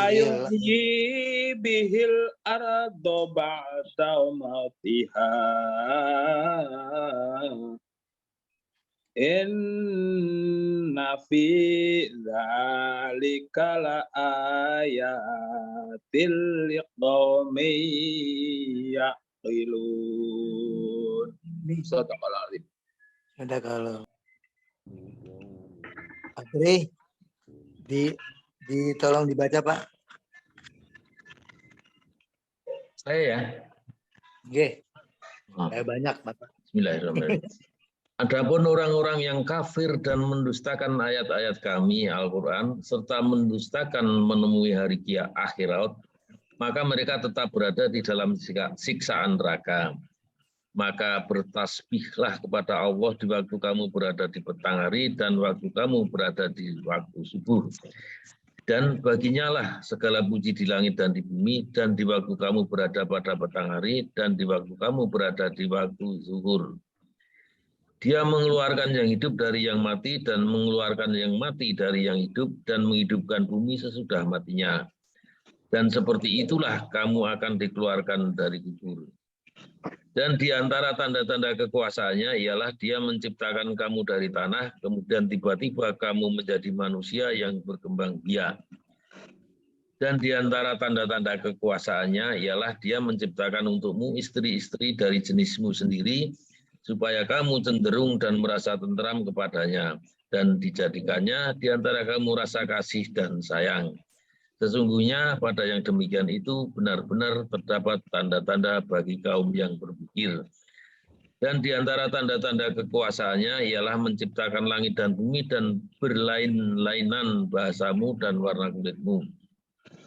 bihil ardh ba'da mautiha. Inna fi dzalika laayatil liqaumin yaqilun. Sadaqallahul azim. Ada kalau Apri tolong dibaca, Pak. Saya ya. Oke. Banyak, Bapak. Bismillahirrahmanirrahim. Adapun orang-orang yang kafir dan mendustakan ayat-ayat kami Al-Quran serta mendustakan menemui hari akhirat, maka mereka tetap berada di dalam siksaan neraka. Maka bertasbihlah kepada Allah di waktu kamu berada di petang hari dan waktu kamu berada di waktu subuh. Dan baginya lah segala puji di langit dan di bumi, dan di waktu kamu berada pada petang hari dan di waktu kamu berada di waktu zuhur. Dia mengeluarkan yang hidup dari yang mati dan mengeluarkan yang mati dari yang hidup dan menghidupkan bumi sesudah matinya. Dan seperti itulah kamu akan dikeluarkan dari kubur. Dan di antara tanda-tanda kekuasaannya ialah dia menciptakan kamu dari tanah, kemudian tiba-tiba kamu menjadi manusia yang berkembang biak. Dan di antara tanda-tanda kekuasaannya ialah dia menciptakan untukmu istri-istri dari jenismu sendiri, supaya kamu cenderung dan merasa tentram kepadanya, dan dijadikannya di antara kamu rasa kasih dan sayang. Sesungguhnya pada yang demikian itu benar-benar terdapat tanda-tanda bagi kaum yang berpikir. Dan di antara tanda-tanda kekuasaannya ialah menciptakan langit dan bumi dan berlain-lainan bahasamu dan warna kulitmu.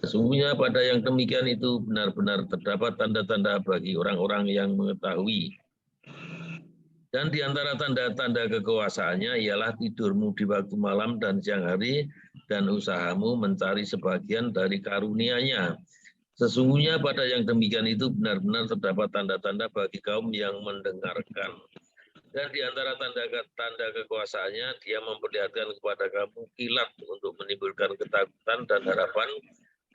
Sesungguhnya pada yang demikian itu benar-benar terdapat tanda-tanda bagi orang-orang yang mengetahui. Dan di antara tanda-tanda kekuasaannya ialah tidurmu di waktu malam dan siang hari, dan usahamu mencari sebagian dari karunia-Nya, Sesungguhnya pada yang demikian itu benar-benar terdapat tanda-tanda bagi kaum yang mendengarkan. Dan di antara tanda kekuasaannya, dia memperlihatkan kepada kamu kilat untuk menimbulkan ketakutan dan harapan.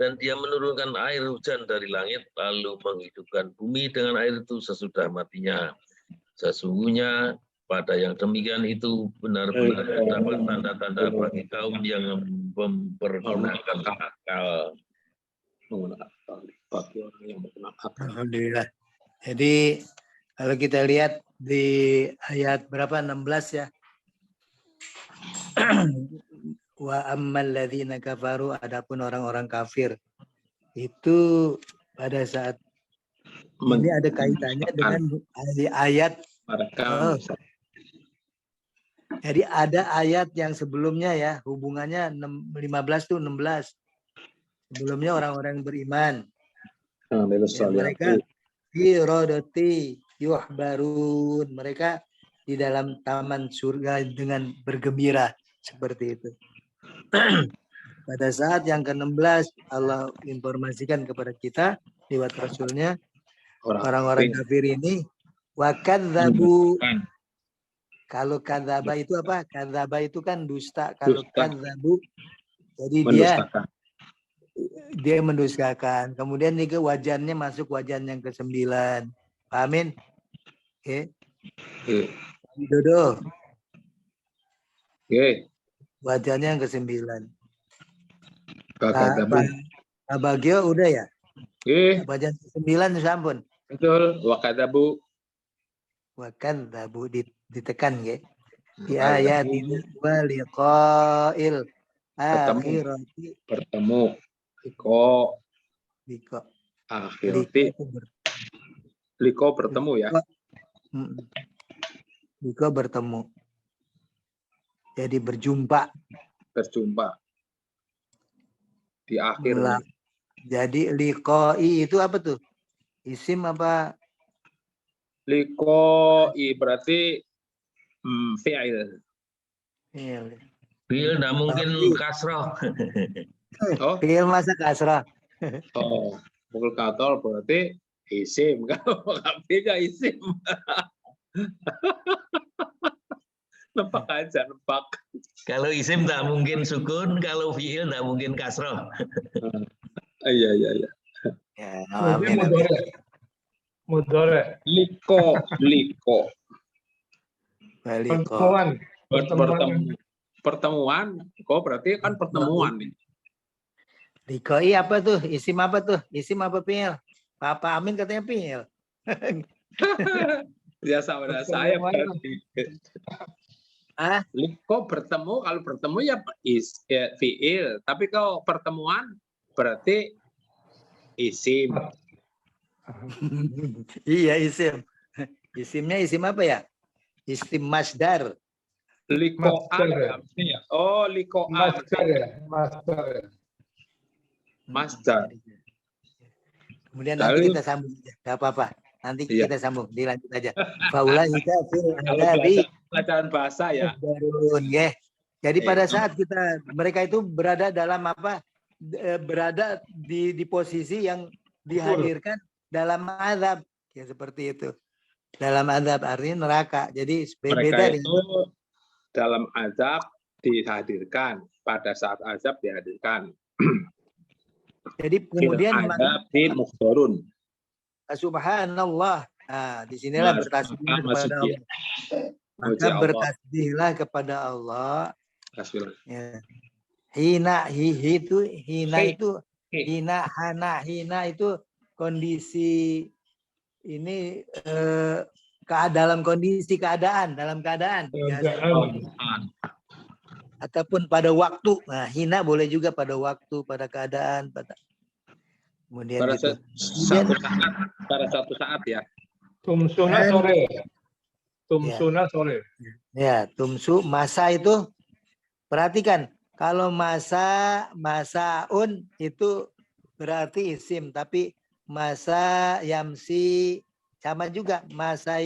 Dan dia menurunkan air hujan dari langit, lalu menghidupkan bumi dengan air itu sesudah matinya. Sesungguhnya pada yang demikian itu benar-benar terdapat tanda-tanda bagi kaum yang mempergunakan akal. Bagi orang yang berkenan akal. Alhamdulillah. Jadi kalau kita lihat di ayat berapa 16 ya. Wa ammal ladzina kafaru, adapun orang-orang kafir itu pada saat ini ada kaitannya dengan ayat. Mereka Jadi ada ayat yang sebelumnya ya, hubungannya 15 tuh 16. Sebelumnya orang-orang beriman. Ya, mereka fi rodoti yuhbarun. Mereka di dalam taman surga dengan bergembira seperti itu. Pada saat yang ke-16 Allah informasikan kepada kita lewat Rasulnya, orang-orang kafir ini wakadzabu. Kalau kadzaba itu apa? Kadzaba itu kan dusta. Kalau kadzabu jadi dia mendustakan. Kemudian nih wajannya masuk wajan yang ke-9. Amin. Oke. Dodo. Wajannya yang ke-9. Pak Bagio udah ya? Wajan ke-9 sampun. Betul. Wakadabu. Wakadzabu ditekan ya. Di ayat ini wa liqa'il akhirati. Bertemu. Liko akhirati. Liko bertemu ya. Liko bertemu. Jadi berjumpa. Di akhir. Jadi liqa'i itu apa tuh? Isim apa? Liqa'i berarti fi'il. Fi'il enggak mungkin kasroh. Fi'il masa kasroh. Mukul katol berarti isim. Kalau fi'il isim. Nempak aja, nempak. Kalau isim tak mungkin sukun, kalau fi'il tak mungkin kasroh. Iya. Ya, Mudore. Liko. Pertemuan. Kok berarti kan pertemuan nih. Liqa'i apa tuh? Isim apa tuh? Isim apa fi'il? Papa Amin katanya fi'il. Biasa pada saya berarti. Liko bertemu, kalau bertemu ya fi'il. Tapi kalau pertemuan berarti isim. Iya isim. Isimnya isim apa ya? Isim masdar. Liko'an ya. Oh, liko'an. Masdar. Kemudian nanti kita sambung. Gak apa-apa. Nanti kita sambung. Dilanjut aja. Faulaika fil adabi. Pelajaran bahasa ya. Jadi pada saat mereka itu berada dalam apa? Berada di posisi yang dihadirkan dalam azab. Ya seperti itu. Dalam azab artinya neraka. Jadi beda itu dalam azab dihadirkan. Pada saat azab dihadirkan. Jadi kemudian mukhtarun. Subhanallah. Nah, disinilah bertasbih kepada Allah. Maka bertasbihlah kepada Allah. Ya. Hina itu kondisi ini dalam kondisi keadaan. Ataupun pada waktu. Nah, hina boleh juga pada waktu, pada keadaan, kemudian pada gitu. Pada satu saat ya. Tumsuna sore. Ya, tumsu masa itu perhatikan kalau masaun itu berarti isim, tapi masa yamsi sama juga masa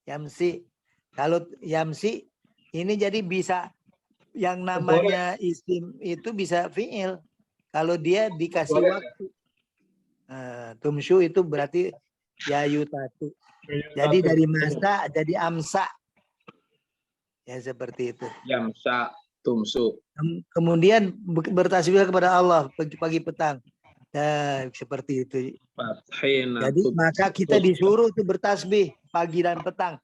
yamsi. Kalau yamsi ini jadi bisa yang namanya isim itu bisa fi'il kalau dia dikasih waktu. Tumsyu itu berarti yayutatu. Jadi dari masa jadi amsa. Ya seperti itu. Yamsa tumsu. Kemudian bertasbih kepada Allah pagi petang. Nah, seperti itu. Fathina Jadi tumsu. maka kita disuruh itu bertasbih pagi dan petang.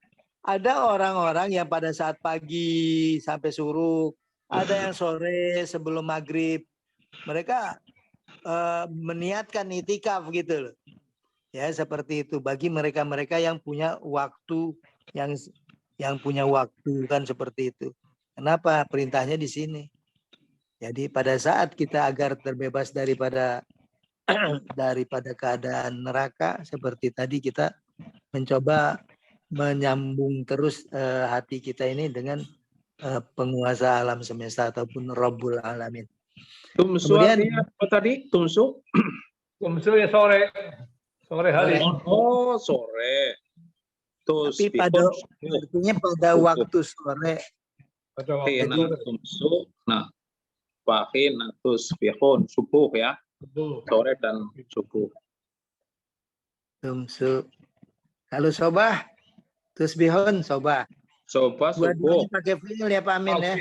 Ada orang-orang yang pada saat pagi sampai suruh, ada yang sore sebelum maghrib. Mereka meniatkan itikaf gitu loh. Ya seperti itu bagi mereka-mereka yang punya waktu yang punya waktu kan seperti itu. Kenapa perintahnya di sini? Jadi pada saat kita agar terbebas daripada keadaan neraka seperti tadi kita mencoba menyambung terus hati kita ini dengan penguasa alam semesta ataupun Rabbul Alamin. Tumsu Kemudian- artinya apa tadi? Tumsu? Tumsu ya sore. Sore hari. Oh, sore. Tapi pada artinya pada waktu sore. Pada waktu Hina sore. tumsu. Nah, wahina tusbihun. Subuh ya. Betul. Sore dan subuh. Tumsu. Kalau sobah, tusbihun sobah. Coba subuh. Dua-duanya pakai fiil ya Pak Amin ya.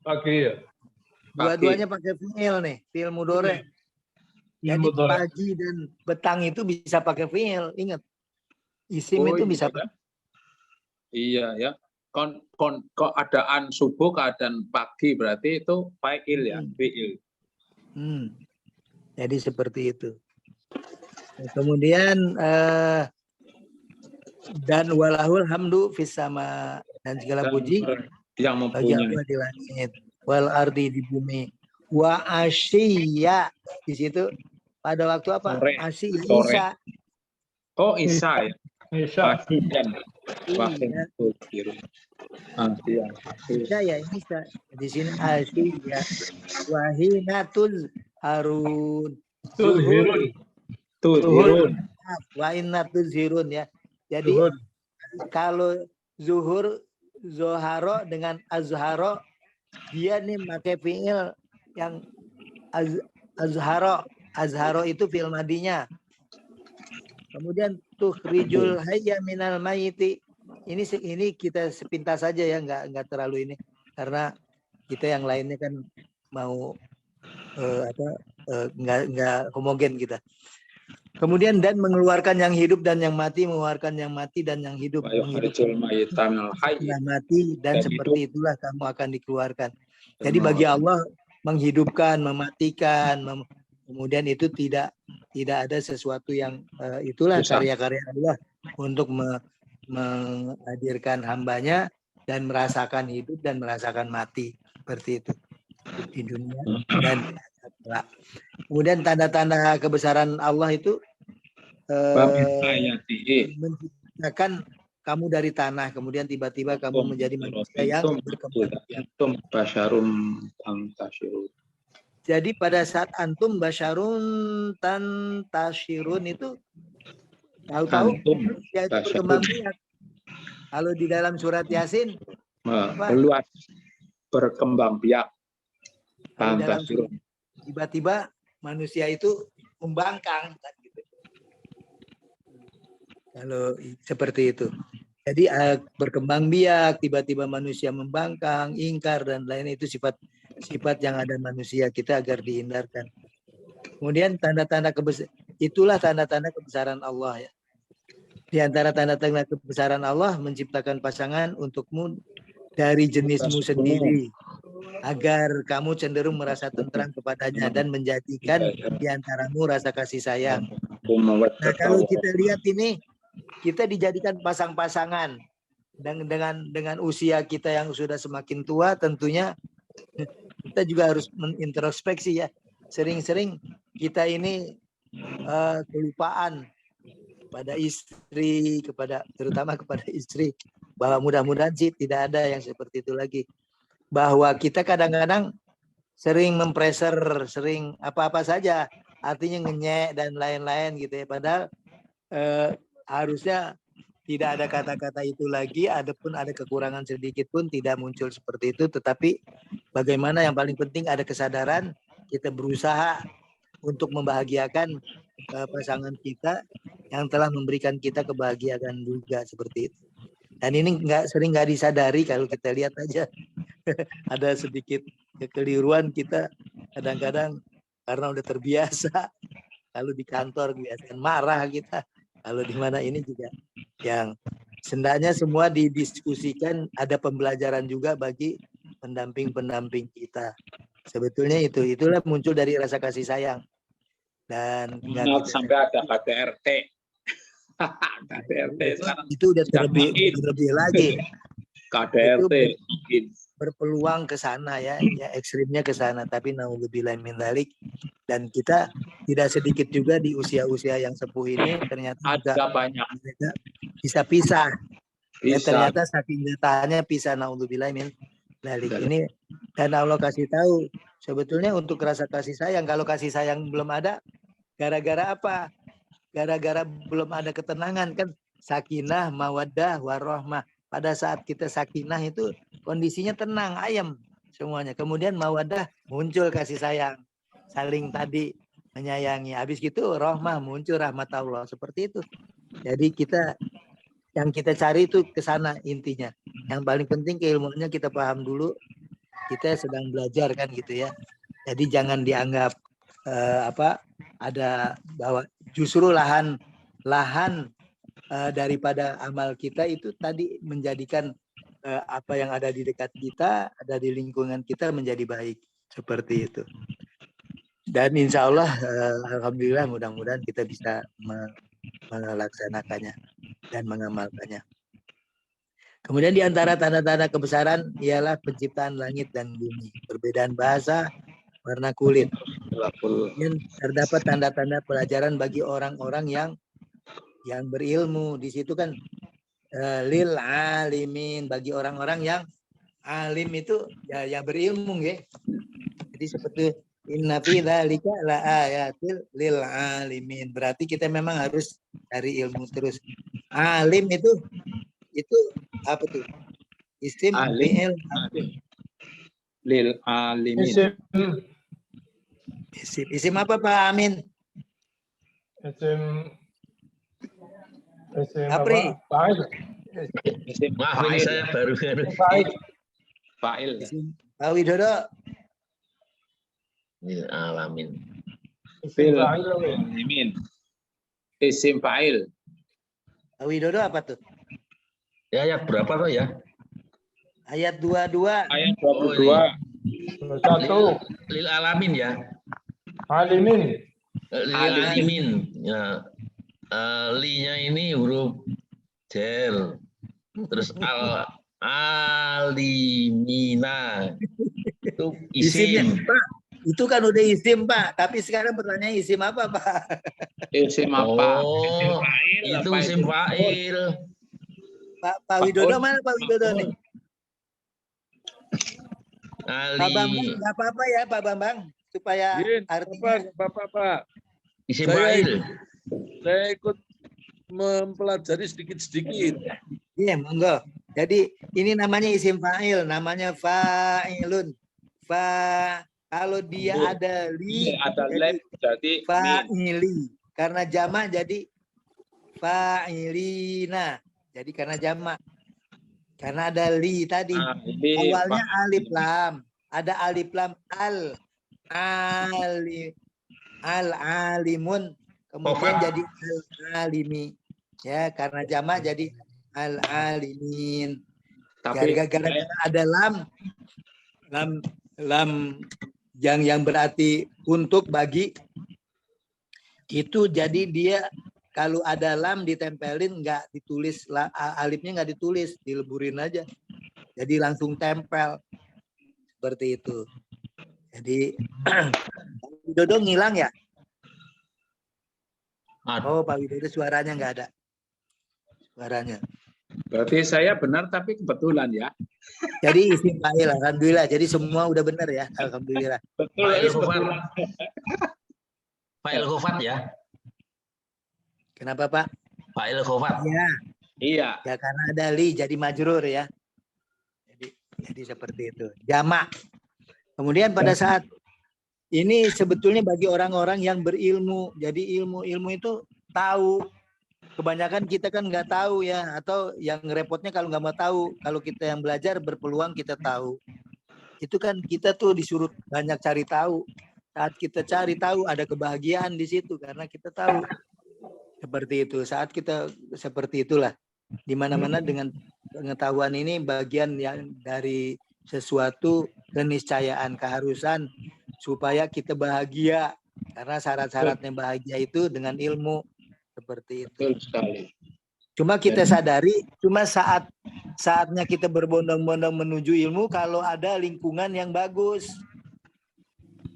Pagi ya. Dua-duanya pakai fiil nih, fiil mudore. Jadi Ilmu doleh. pagi dan petang itu bisa pakai fiil. Ingat, isim Oh, itu iya, bisa ya. Iya ya. Keadaan subuh, keadaan pagi berarti itu fa'il ya, fi'il. Jadi seperti itu. Nah, kemudian dan walahul hamdu fis sama dan segala puji Yang bagi mempunyai. Allah di langit wal ardi di bumi wa asyiya di situ pada waktu apa? Sore. Asyiya Sore. Isa. Oh, Isa ya. Isa. Pagi dan waktu Iya. itu. Iya. Isa ya Isa. Di sini asyiya wahinatul harun. Tuzhirun. Tuhirun. Wa innatul zirun ya. Jadi Zuhur. kalau zuhur zoharo dengan azharo dia nih pakai fiil yang azharo itu fiil madinya. Kemudian tukhrijul hayya minal mayiti. Ini kita sepintas saja ya, nggak terlalu ini karena kita yang lainnya kan mau nggak homogen kita. Kemudian dan mengeluarkan yang hidup dan yang mati, mengeluarkan yang mati dan yang hidup, Yukhrijul mayyita minal hayy. yang mati dan Dan seperti itulah kamu akan dikeluarkan. Jadi bagi Allah menghidupkan, mematikan, kemudian itu tidak ada sesuatu yang itulah Susah. karya-karya Allah untuk menghadirkan hambanya dan merasakan hidup dan merasakan mati seperti itu di dunia dan di akhirat. Kemudian tanda-tanda kebesaran Allah itu Ayatihi. menciptakan kamu dari tanah, kemudian tiba-tiba kamu menjadi manusia yang berkembang. Antum basyarum tantashirun. Jadi pada saat antum basyarun tantashirun itu tahu-tahu Antum ya itu basyarun. berkembang biak. Kalau di dalam surat Yasin Luas berkembang biak. kalau dalam Tantashirun. tiba-tiba manusia itu membangkang kan gitu. Kalau seperti itu. Jadi berkembang biak, tiba-tiba manusia membangkang, ingkar dan lain itu sifat yang ada manusia kita agar dihindarkan. Kemudian itulah tanda-tanda kebesaran Allah ya. Di antara tanda-tanda kebesaran Allah menciptakan pasangan untukmu dari jenismu sendiri agar kamu cenderung merasa tentram kepadanya dan menjadikan di antaramu rasa kasih sayang. Nah, kalau kita lihat ini kita dijadikan pasang-pasangan dengan usia kita yang sudah semakin tua, tentunya kita juga harus mengintrospeksi ya. Sering-sering kita ini kelupaan pada istri, terutama kepada istri, bahwa mudah-mudahan sih tidak ada yang seperti itu lagi. Bahwa kita kadang-kadang sering mempreser, sering apa-apa saja, artinya ngenyek dan lain-lain gitu ya. Padahal harusnya tidak ada kata-kata itu lagi, adapun ada kekurangan sedikit pun tidak muncul seperti itu. Tetapi bagaimana yang paling penting ada kesadaran, kita berusaha untuk membahagiakan pasangan kita yang telah memberikan kita kebahagiaan juga seperti itu. Dan ini nggak disadari kalau kita lihat aja ada sedikit kekeliruan kita kadang-kadang karena udah terbiasa. Kalau di kantor biasanya marah kita, kalau di mana ini juga yang sendaknya semua didiskusikan, ada pembelajaran juga bagi pendamping-pendamping kita. Sebetulnya itulah muncul dari rasa kasih sayang. Dan Not sampai ada KDRT. KDRT sekarang itu udah terlebih lagi. KDRT. Berpeluang ke sana ya ekstrimnya ke sana, tapi naudzubillah min dzalik. Dan kita tidak sedikit juga di usia-usia yang sepuh ini ternyata Ada banyak. bisa pisah. Ya, Bisa. ternyata saking nyatanya pisah, naudzubillah min dzalik. Ini dan Allah kasih tahu sebetulnya untuk rasa kasih sayang. Kalau kasih sayang belum ada, gara-gara apa? Gara-gara belum ada ketenangan kan, sakinah, mawaddah, warahmah. Pada saat kita sakinah itu kondisinya tenang, ayem semuanya. Kemudian mawaddah muncul kasih sayang, saling tadi menyayangi. Habis gitu rahmah muncul rahmat Allah, seperti itu. Jadi yang kita cari itu ke sana intinya. Yang paling penting keilmuannya kita paham dulu. Kita sedang belajar kan gitu ya. Jadi jangan dianggap ada bahwa justru lahan daripada amal kita itu tadi menjadikan apa yang ada di dekat kita, ada di lingkungan kita menjadi baik, seperti itu. Dan insya Allah, alhamdulillah mudah-mudahan kita bisa melaksanakannya dan mengamalkannya. Kemudian di antara tanda-tanda kebesaran ialah penciptaan langit dan bumi, perbedaan bahasa, warna kulit. Dan terdapat tanda-tanda pelajaran bagi orang-orang yang berilmu. Di situ kan lil alimin, bagi orang-orang yang alim itu ya berilmu ya. Jadi seperti inna fi dzalika la ayatil lil alimin. Berarti kita memang harus cari ilmu terus. Alim itu apa tuh? Isim fi'il Lil alimin. Isim apa Pak Amin? Apri. Maaf ini saya baru Fa'il. Pak Widodo. Alamin. Fil alimin. Isim fa'il. Pak Widodo apa tuh? Ya berapa tuh ya? Ayat 22. Ayat 22. Lil alamin ya. Alimin. Lil alimin. Ya. Li-nya ini huruf jer. Terus alimina. Itu isim. Pak, itu kan udah isim Pak. Tapi sekarang pertanyaan isim apa Pak? Isim apa? Oh, itu isim fa'il. Pak Widodo mana Pak Widodo nih? Pak Bambang nggak apa-apa ya Pak Bambang supaya artinya Pak. Isim fa'il. Saya ikut mempelajari sedikit-sedikit. iya monggo. Jadi ini namanya isim fa'il, namanya fa'ilun. Kalau dia ada li, Ada lab jadi fa'ili. Karena jamak jadi fa'ilina. Jadi karena jamak. Karena ada li tadi. Awalnya alif lam. Ada alif lam alimun. Kemudian jadi al-alimi. Ya, karena jamak jadi al-alimin. Gara-gara ada lam yang berarti untuk, bagi, itu jadi dia kalau ada lam ditempelin nggak ditulis, alifnya nggak ditulis, dileburin aja. Jadi langsung tempel. Seperti itu. Jadi Widodo ngilang ya? Oh, Pak Widodo suaranya nggak ada. Suaranya. Berarti saya benar tapi kebetulan ya. Jadi isim fa'il, alhamdulillah. Jadi semua udah benar ya, alhamdulillah. Betul. Fa'il khufat ya. Kenapa Pak? Fa'il khufat. Iya. Iya. Ya karena ada li jadi majrur ya. Jadi seperti itu. Jamak. Kemudian pada saat ini sebetulnya bagi orang-orang yang berilmu. Jadi ilmu itu tahu. Kebanyakan kita kan nggak tahu ya, atau yang repotnya kalau nggak mau tahu. Kalau kita yang belajar berpeluang kita tahu. Itu kan kita tuh disuruh banyak cari tahu. Saat kita cari tahu ada kebahagiaan di situ karena kita tahu. Seperti itu. Saat kita seperti itulah. Di mana-mana dengan pengetahuan ini bagian yang dari sesuatu keniscayaan, keharusan supaya kita bahagia. Karena syarat-syaratnya bahagia itu dengan ilmu. Seperti itu. Betul sekali. Cuma kita sadari, cuma saatnya kita berbondong-bondong menuju ilmu kalau ada lingkungan yang bagus.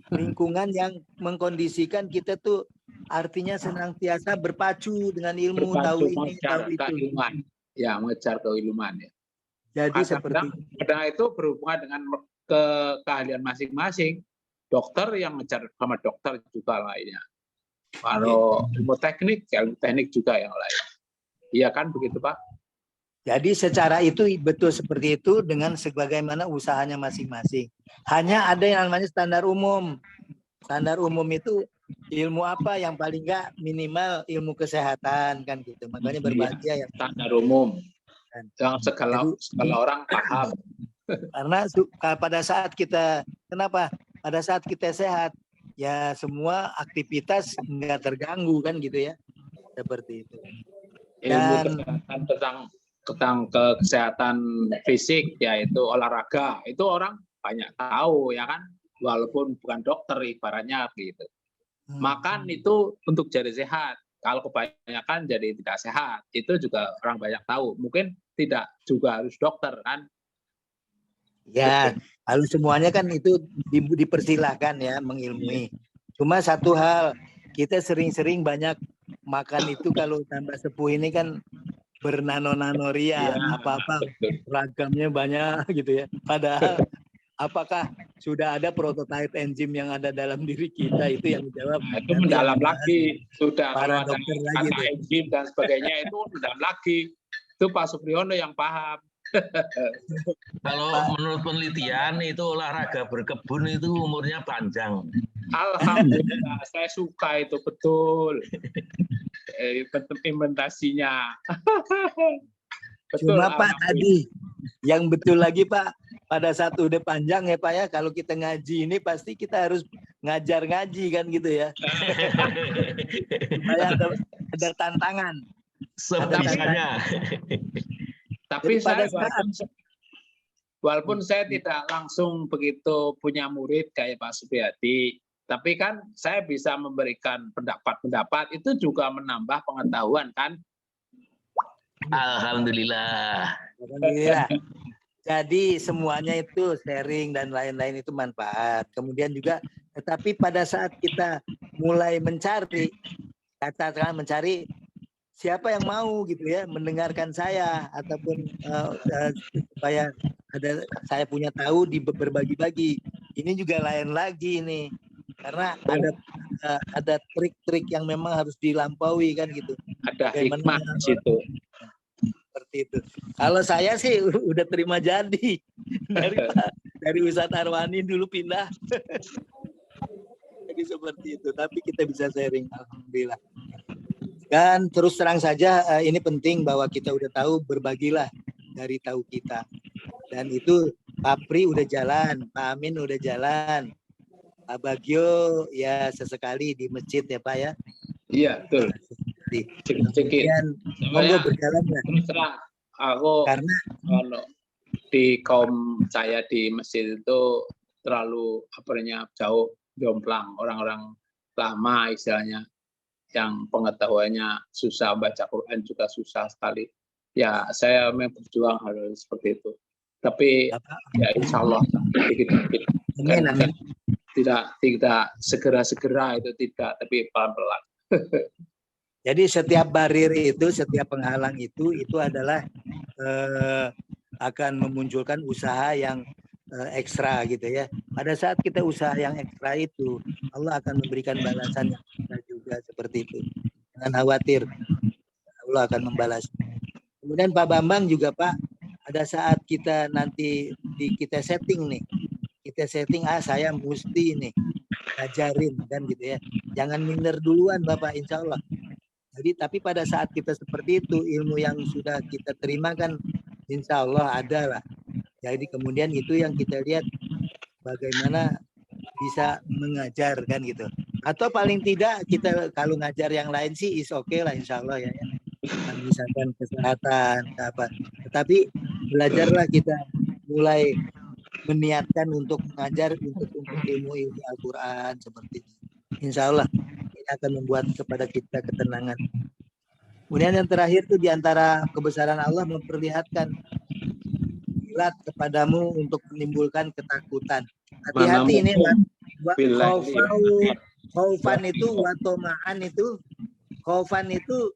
Lingkungan yang mengkondisikan kita tuh artinya senantiasa berpacu dengan ilmu, tahu ini, mengejar tahu itu. keilmuan. Ya, mengejar keilmuan ya. Jadi seperti Kadang itu berhubungan dengan keahlian masing-masing. Dokter yang ngejar sama dokter juga lainnya. Kalau ilmu teknik juga yang lain. Iya kan begitu Pak? Jadi secara itu betul seperti itu dengan sebagaimana usahanya masing-masing. Hanya ada yang namanya standar umum. Standar umum itu ilmu apa yang paling enggak minimal ilmu kesehatan kan gitu. Makanya berbahagia ya. Standar umum. Yang segala orang paham. Karena pada saat kita pada saat kita sehat ya semua aktivitas enggak terganggu kan gitu ya. Seperti itu. Ilmu kesehatan tentang kesehatan fisik yaitu olahraga itu orang banyak tahu ya kan, walaupun bukan dokter ibaratnya gitu. Makan itu untuk jadi sehat, kalau kebanyakan jadi tidak sehat itu juga orang banyak tahu, mungkin tidak juga harus dokter kan ya. Kalau semuanya kan itu dipersilahkan ya mengilmui. Cuma satu hal, kita sering-sering banyak makan itu kalau tambah sepuh ini kan bernano-nano ria, apa-apa ragamnya banyak gitu ya. Padahal apakah sudah ada prototipe enzim yang ada dalam diri kita itu yang menjawab. Itu mendalam lagi, sudah para kalau dokter ada lagi kata enzim dan sebagainya itu mendalam lagi. Itu Pak Supriyono yang paham. Kalau menurut penelitian itu olahraga berkebun itu umurnya panjang. Alhamdulillah, saya suka itu betul. Implementasinya. Betul. Cuma Pak tadi yang betul lagi Pak, pada saat udah panjang ya Pak ya, kalau kita ngaji ini pasti kita harus ngajar ngaji kan gitu ya. Supaya ada tantangan. Sebisanya. Tapi pada saya walaupun saya tidak langsung begitu punya murid kayak Pak Supriyadi, tapi kan saya bisa memberikan pendapat-pendapat itu juga menambah pengetahuan kan. Alhamdulillah. Alhamdulillah. Jadi semuanya itu sharing dan lain-lain itu manfaat. Kemudian juga, tetapi pada saat kita mulai mencari, katakan mencari siapa yang mau gitu ya mendengarkan saya ataupun supaya saya punya tahu di berbagi-bagi. Ini juga lain lagi ini. Karena ada trik-trik yang memang harus dilampaui kan gitu. Ada hikmah di situ. Seperti itu. Kalau saya sih udah terima jadi dari Ustadz Arwani dulu pindah. Jadi seperti itu. Tapi kita bisa sharing. Alhamdulillah. Dan terus terang saja ini penting bahwa kita udah tahu, berbagilah dari tahu kita. Dan itu Pak Pri udah jalan, Pak Amin udah jalan, Pak Bagio ya sesekali di masjid ya Pak ya. Iya betul. Kemudian monggo berjalan ya. Terus terang, aku Karena kalau di kaum saya di masjid itu terlalu jauh jomplang, orang-orang lama istilahnya, yang pengetahuannya susah, baca Quran juga susah sekali. Ya saya memang berjuang hal seperti itu. Tapi ya insya Allah dikit-dikit. amin. Tidak segera-segera itu tidak, tapi pelan-pelan. Jadi setiap barir itu, setiap penghalang itu adalah akan memunculkan usaha yang ekstra gitu ya. Pada saat kita usaha yang ekstra itu, Allah akan memberikan balasan yang ekstra juga seperti itu. Jangan khawatir, Allah akan membalas. Kemudian Pak Bambang juga Pak, pada saat kita nanti kita setting nih, saya mesti nih ajarin kan gitu ya. Jangan minder duluan Bapak, insya Allah. Jadi tapi pada saat kita seperti itu, ilmu yang sudah kita terima kan insya Allah ada lah. Jadi kemudian itu yang kita lihat bagaimana bisa mengajar kan gitu. Atau paling tidak kita kalau ngajar yang lain sih is oke lah insya Allah ya. Misalkan kesehatan apa. Tetapi belajarlah kita mulai meniatkan untuk mengajar untuk ilmu Al-Quran seperti ini. Insya Allah ini akan membuat kepada kita ketenangan. Kemudian yang terakhir itu diantara kebesaran Allah memperlihatkan ilat kepadamu untuk menimbulkan ketakutan. Hati-hati ini khaufan itu watomaan itu khaufan itu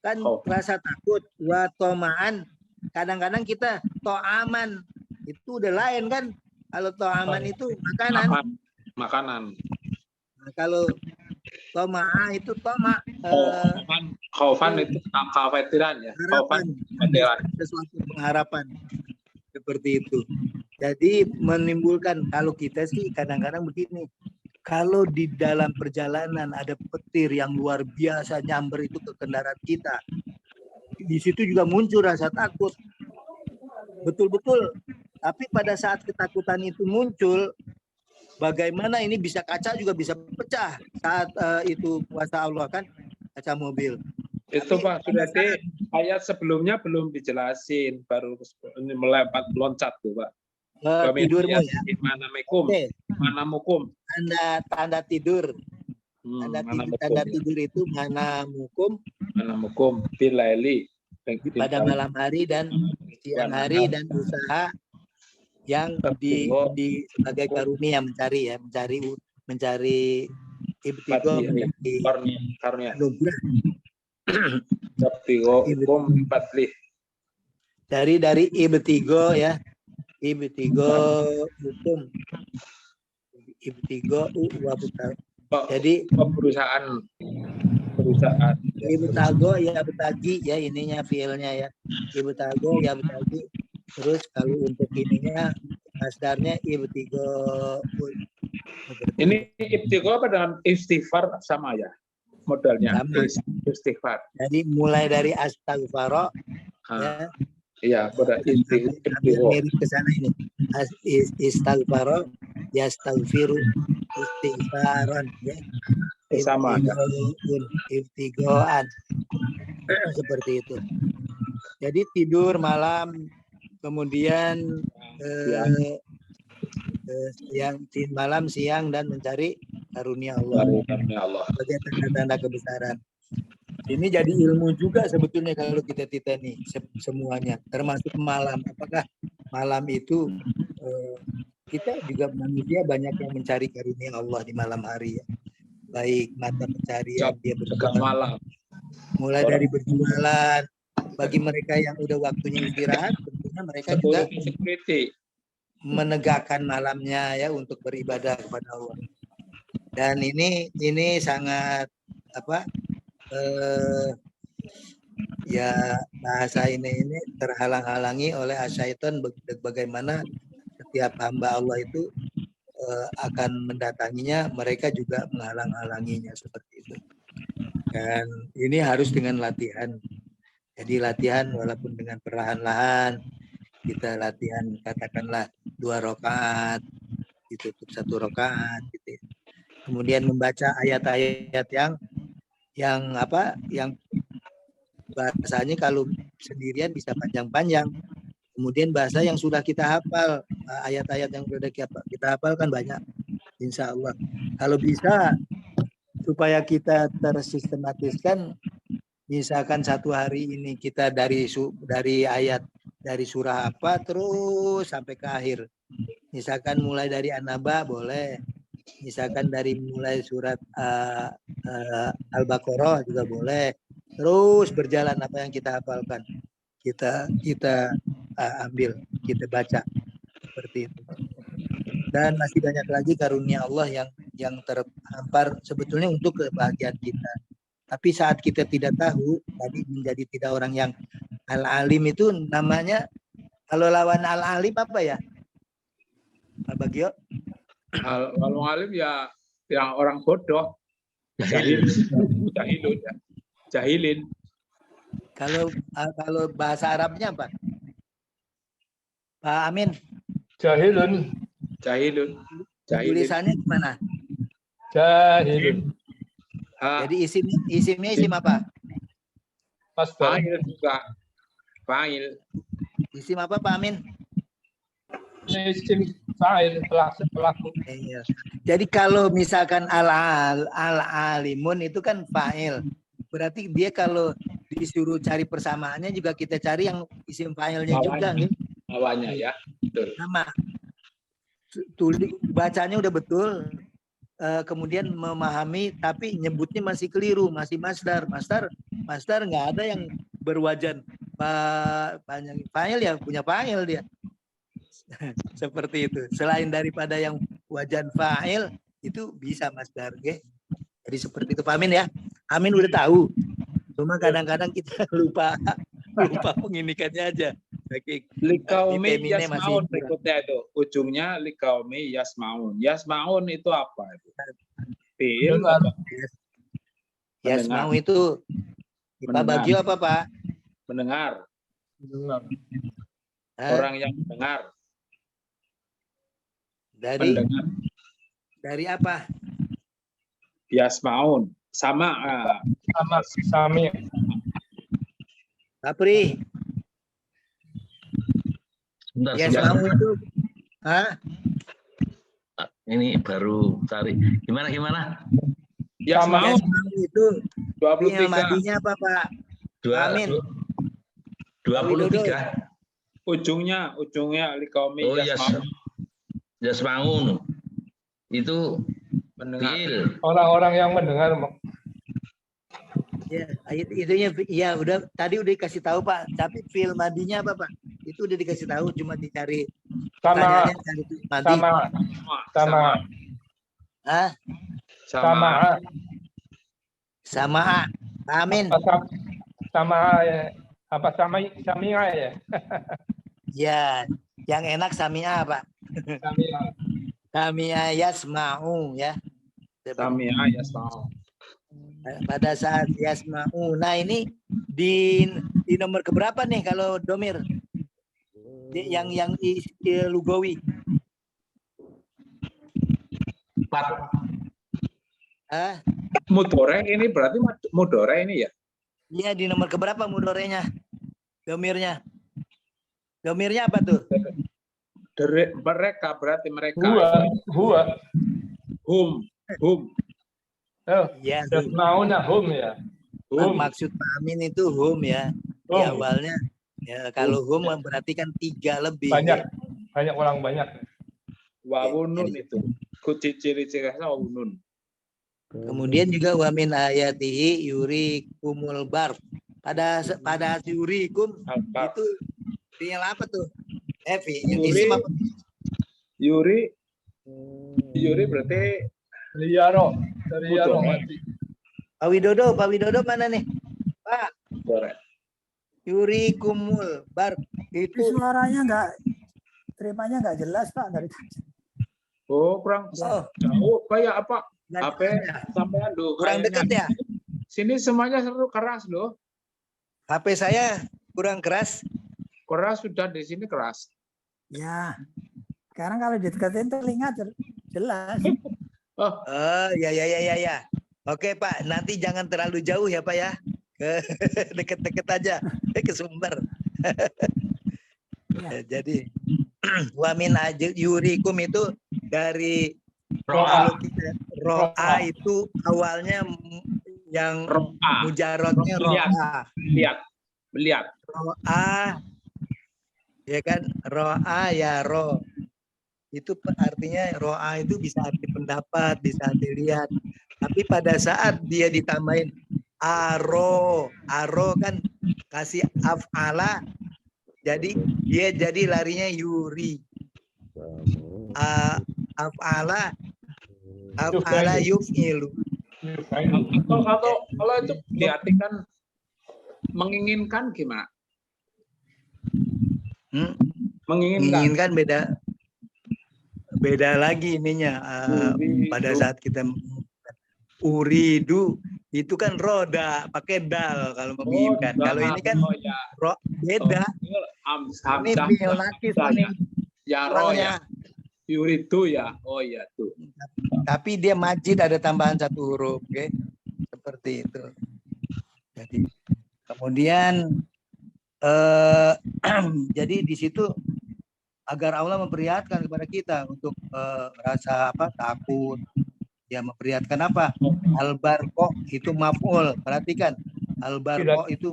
kan rasa takut, watomaan kadang-kadang kita to'aman itu udah lain kan. Kalau to'aman itu makanan. Nah, kalau toma'a itu Khaufan itu kekhawatiran ya. harapan, sesuatu pengharapan seperti itu. Jadi menimbulkan, kalau kita sih kadang-kadang begini, kalau di dalam perjalanan ada petir yang luar biasa nyamber itu ke kendaraan kita, di situ juga muncul rasa takut. Betul-betul. Tapi pada saat ketakutan itu muncul, bagaimana ini bisa kaca juga bisa pecah saat itu kuasa Allah kan, kaca mobil. Itu Pak Sudadi, ayat sebelumnya belum dijelasin, baru ini loncat tuh Pak. Tidurmu ya. Mana mekum, mana mukum. Tanda tidur. Tanda tidur itu mana mukum bilaili pada malam hari dan siang hari dan usaha yang di sebagai karunia mencari ibtigo karunia anugerah. dari ibtigo ya, ibtigo hukum, ibtigo jadi perusahaan ibtago ya betagi ya, ininya fiilnya ya, ibtago ya betagi. Terus kalau untuk ininya masdarnya ibtigo. Ini ibtigo apa dengan istighfar sama ya modalnya? Sama. Istighfar. Jadi mulai dari astaghfaro ya. Iya, pada ibtigo. Mirip ke sana ini. Istaghfaro yastaghfiru istighfaron ya. Sama. Ibtigoan. Seperti itu. Jadi tidur malam, kemudian malam, siang, dan mencari karunia Allah. Sebagai tanda-tanda kebesaran. Ini jadi ilmu juga sebetulnya kalau kita nih semuanya, termasuk malam. Apakah malam itu kita juga manusia banyak yang mencari karunia Allah di malam hari ya. Baik mata pencarian dia malam. Mulai dari berjualan, bagi mereka yang udah waktunya istirahat, tentunya mereka juga menegakkan malamnya ya untuk beribadah kepada Allah. Dan ini sangat ya bahasa ini terhalang-halangi oleh asyaiton, bagaimana setiap hamba Allah itu akan mendatanginya, mereka juga menghalang-halanginya seperti itu. Dan ini harus dengan latihan. Jadi latihan walaupun dengan perlahan-lahan, kita latihan katakanlah 2 rakaat, ditutup 1 rakaat gitu. Kemudian membaca ayat-ayat yang bahasanya kalau sendirian bisa panjang-panjang. Kemudian bahasa yang sudah kita hafal, ayat-ayat yang sudah kita hafal kan banyak. Insya Allah. Kalau bisa supaya kita tersistematiskan, misalkan 1 hari ini kita dari ayat dari surah apa terus sampai ke akhir. Misalkan mulai dari An-Naba boleh. Misalkan dari mulai surat Al-Baqarah juga boleh. Terus berjalan apa yang kita hafalkan. Kita ambil, kita baca seperti itu. Dan masih banyak lagi karunia Allah yang terhampar sebetulnya untuk kebahagiaan kita. Tapi saat kita tidak tahu, tadi menjadi tidak orang yang al-alim itu namanya, kalau lawan al-alim apa ya? Pak Bagio? Kalau alim ya yang orang bodoh. Jahil, jahilun, ya. Jahilin. Kalau bahasa Arabnya apa? Pak Amin, Jahilun. Jahilun. Jahilin. tulisannya gimana? Jahilun. Ha, Jadi isimnya isim apa? Masdar. fa'il juga. Fa'il. Isim apa Pak Amin? Isim fa'il, pelaku. Iya. Jadi kalau misalkan al-alimun itu kan fa'il. Berarti dia kalau disuruh cari persamaannya juga kita cari yang isim fa'ilnya juga nih. Awalnya ya. Betul. Sama. Bacanya udah betul. Kemudian memahami tapi nyebutnya masih keliru, masih masdar. Masdar nggak ada yang berwajan panjang fa'il ya punya fa'il dia. Seperti itu. Selain daripada yang wajan fa'il itu bisa masdar, okay? Jadi seperti itu Pak Amin ya. Amin udah tahu. Cuma kadang-kadang kita lupa menginikannya aja. Oke. Likaumi Temine masih yasmaun berikutnya itu. Ujungnya likaumi yasmaun. Yasmaun itu apa itu? Fi'il Dengar. atau Yasmau itu Pak Mendengar. Bagio apa Pak? mendengar? Hah? Orang yang mendengar. Dari Mendengar. dari apa? Yasmaun. Sama. Sama Sami. Kapri. Sebentar, Yasmau sebentar. itu hah? Ini baru cari. Gimana? Yasmaun. Yasmau itu fi'il 23. madinya apa Pak? Amin. 23. Ujungnya likaumi Oh iya, yasmaun. Yasmaun. Itu Mendengar. fi'il. Orang-orang yang mendengar. Ya, itunya ya udah tadi udah dikasih tahu Pak, tapi fi'il madinya apa Pak? Itu udah dikasih tahu cuma dicari Sama. pertanyaannya cari fi'il madi. Sama. Hah? Sama. Sama Amin. Sama ya. Apa Samia ya? Ya, yang enak Samia Pak. Samia. Samia yasma'u ya. Samia yasmaun. Pada saat yasma'u. Nah, ini di nomor keberapa nih kalau domir? Yang lugawi. 4. Hah? Mudore ini berarti mudore ini ya? Iya, di nomor keberapa mudorenya? Domirnya. Domirnya apa tuh? Mereka berarti mereka. Huwa. Hum. Oh, Ya, Yasmauna hum ya. maksud Pak Amin itu hum ya. Di Hum. awalnya ya, kalau hum berarti kan 3 lebih. Banyak orang banyak. Wawunun itu. Kunci ciri-cirinya wawunun. Kemudian juga wa min ayatihi yurikumul bar. Pada yurikum Apa? itu fi'il apa tuh? Yuri. Isim apa? Yuri berarti Liyaro. Pak Widodo mana nih? Pak, mudore. yurikumul bar Itu itu suaranya terimanya nggak jelas Pak dari tadi. Oh, kurang jauh kayak apa? nggak HP jelas ya? sampean loh. Kurang dekat ya? Sini semuanya seru keras loh. HP saya kurang keras. Keras sudah di sini keras. Ya. Sekarang kalau didekatin telinga jelas. Oh, Ya. Oke Pak, nanti jangan terlalu jauh ya Pak ya. Deket-deket aja ke sumber. Jadi wamin yurikum itu dari Ro'a. ro'a itu awalnya yang ro'a. mujarotnya ro'a. Melihat. Ro'a ya kan, ro'a ya ro. Itu artinya ro'a itu bisa arti pendapat, bisa arti lihat. Tapi pada saat dia ditambahin aro kan kasih af'ala, jadi dia jadi larinya yuri. Af'ala yuf'ilu. Atau kalau itu diartikan menginginkan gimana? Hmm? Menginginkan. Menginginkan beda lagi ininya. Pada saat kita uridu itu kan roda pakai dal kalau menginginkan. Kalau ini kan beda. Ini fi'il nakis ini. Ya roh ya. Yuridu ya. Oh ya tuh. Tapi dia majid ada tambahan satu huruf, oke? Seperti itu. Jadi kemudian jadi di situ agar Allah memperlihatkan kepada kita untuk rasa takut. Ya memperlihatkan apa? Al-barqo itu maf'ul. Perhatikan. Al-barqo itu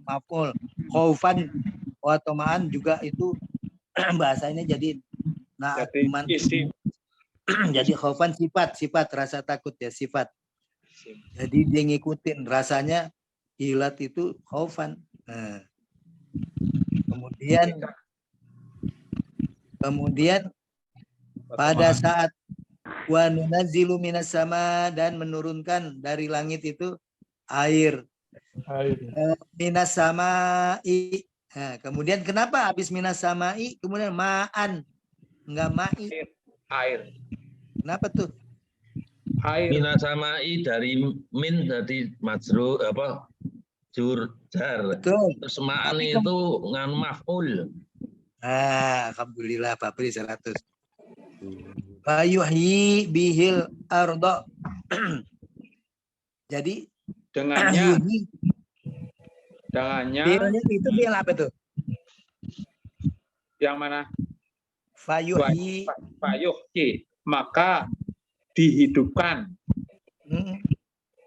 maf'ul. Khaufan wa tama'an juga itu bahasanya jadi isim. Jadi khaufan sifat rasa takut ya sifat. Jadi dia ngikutin rasanya ilat itu khaufan. Nah. Kemudian pada saat wa nunazzilu minas sama dan menurunkan dari langit itu air. Minas samai. Nah, kemudian kenapa habis minas samai kemudian ma'an enggak ma'i? Air. Kenapa tuh? Air. Minasamai dari min dari majrur jar. Betul. Terus ma'an itu ngan maf'ul. Alhamdulillah Pak Pri 100. Fayuhyi bihil ardo. Jadi dengannya itu fi'il apa tuh? Yang mana? Fayuhyi maka dihidupkan.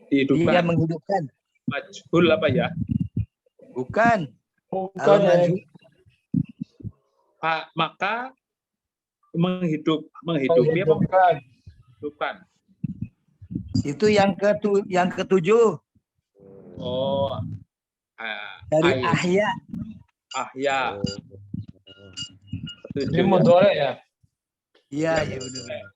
Dihidupkan. Dia menghidupkan. Majhul apa ya? Bukan. Maka menghidupi apa? Bukan. Itu yang ketujuh. Oh. Dari ahya. Ahya. Ini mudhari ya? Iya, ya benar.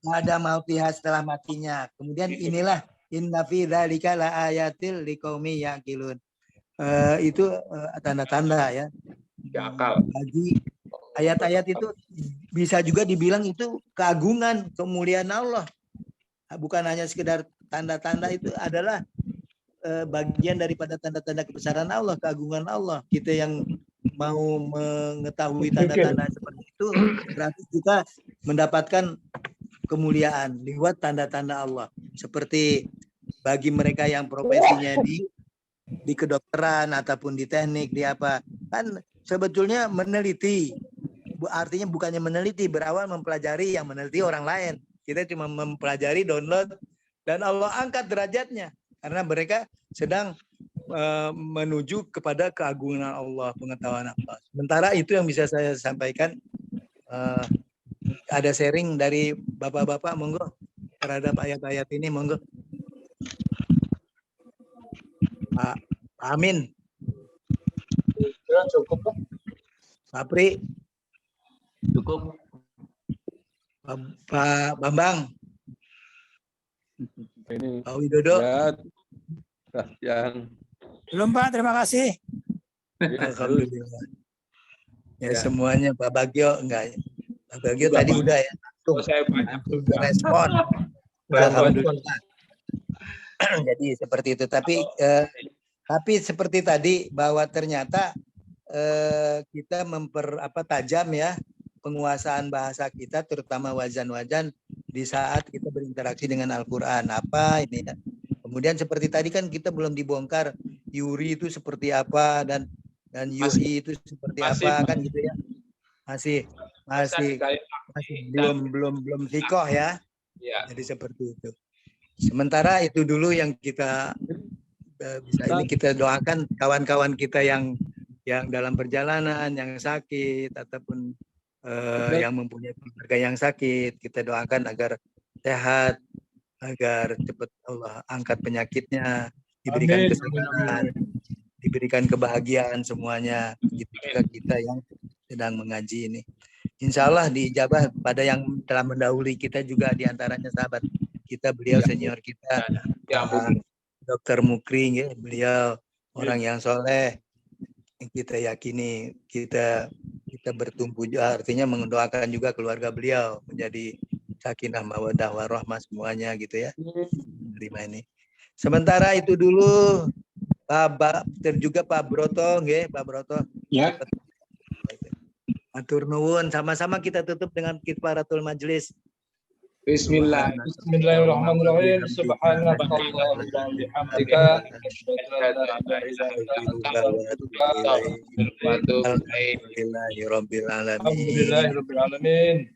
Ada mautiha setelah matinya. Kemudian inilah inna fi dzalika la ayatil liqaumi yaqilun. Itu tanda-tanda ya. Akal. Bagi ayat-ayat itu bisa juga dibilang itu keagungan, kemuliaan Allah. Bukan hanya sekedar tanda-tanda, itu adalah bagian daripada tanda-tanda kebesaran Allah, keagungan Allah. Kita yang mau mengetahui tanda-tanda seperti itu berarti kita mendapatkan kemuliaan lewat tanda-tanda Allah. Seperti bagi mereka yang profesinya di kedokteran ataupun di teknik, di apa, kan sebetulnya meneliti. Artinya bukannya meneliti, berawal mempelajari, yang meneliti orang lain. Kita cuma mempelajari, download, dan Allah angkat derajatnya karena mereka sedang menuju kepada keagungan Allah, pengetahuan Allah. Sementara itu yang bisa saya sampaikan. Ada sharing dari bapak-bapak, monggo, terhadap ayat-ayat ini, monggo. Pak Amin. Cukup. Pak Pri. Cukup. Pak Bambang. Ini Pak Widodo. yang Belum Pak, terima kasih. Alhamdulillah. Ya semuanya. Pak Bagio enggak. Pak Bagio tadi udah ya. Saya banyak juga. Respon. Alhamdulillah. Jadi seperti itu. Tapi seperti tadi bahwa ternyata kita tajam ya penguasaan bahasa kita, terutama wazan-wazan di saat kita berinteraksi dengan Al-Quran. Apa ini ya? Kemudian seperti tadi kan kita belum dibongkar yuri itu seperti apa dan yuhi itu seperti apa kan gitu ya. Masih belum sikoh ya. Jadi seperti itu. Sementara itu dulu yang kita bisa ini kita doakan kawan-kawan kita yang dalam perjalanan, yang sakit ataupun yang mempunyai keluarga yang sakit, kita doakan agar sehat, agar cepat Allah angkat penyakitnya, diberikan kesabaran, diberikan kebahagiaan semuanya. Begitu juga kita yang sedang mengaji ini. Insya Allah diijabah pada yang telah mendahului kita juga, diantaranya sahabat kita, beliau senior kita, Dr. Mukri, ya, beliau orang yang soleh, yang kita yakini kita kita bertumpu juga, artinya mendoakan juga keluarga beliau menjadi sakinah mawaddah warahmah semuanya gitu ya. Terima ini. Sementara itu dulu Pak juga Pak Broto, nggih, Pak Broto. Ya. Matur nuwun, sama-sama kita tutup dengan kifaratul majelis. Bismillah. Bismillahirrahmanirrahim. Subhanallah wa bihamdika. Alhamdulillahirabbil alamin. Alhamdulillahirabbil alamin.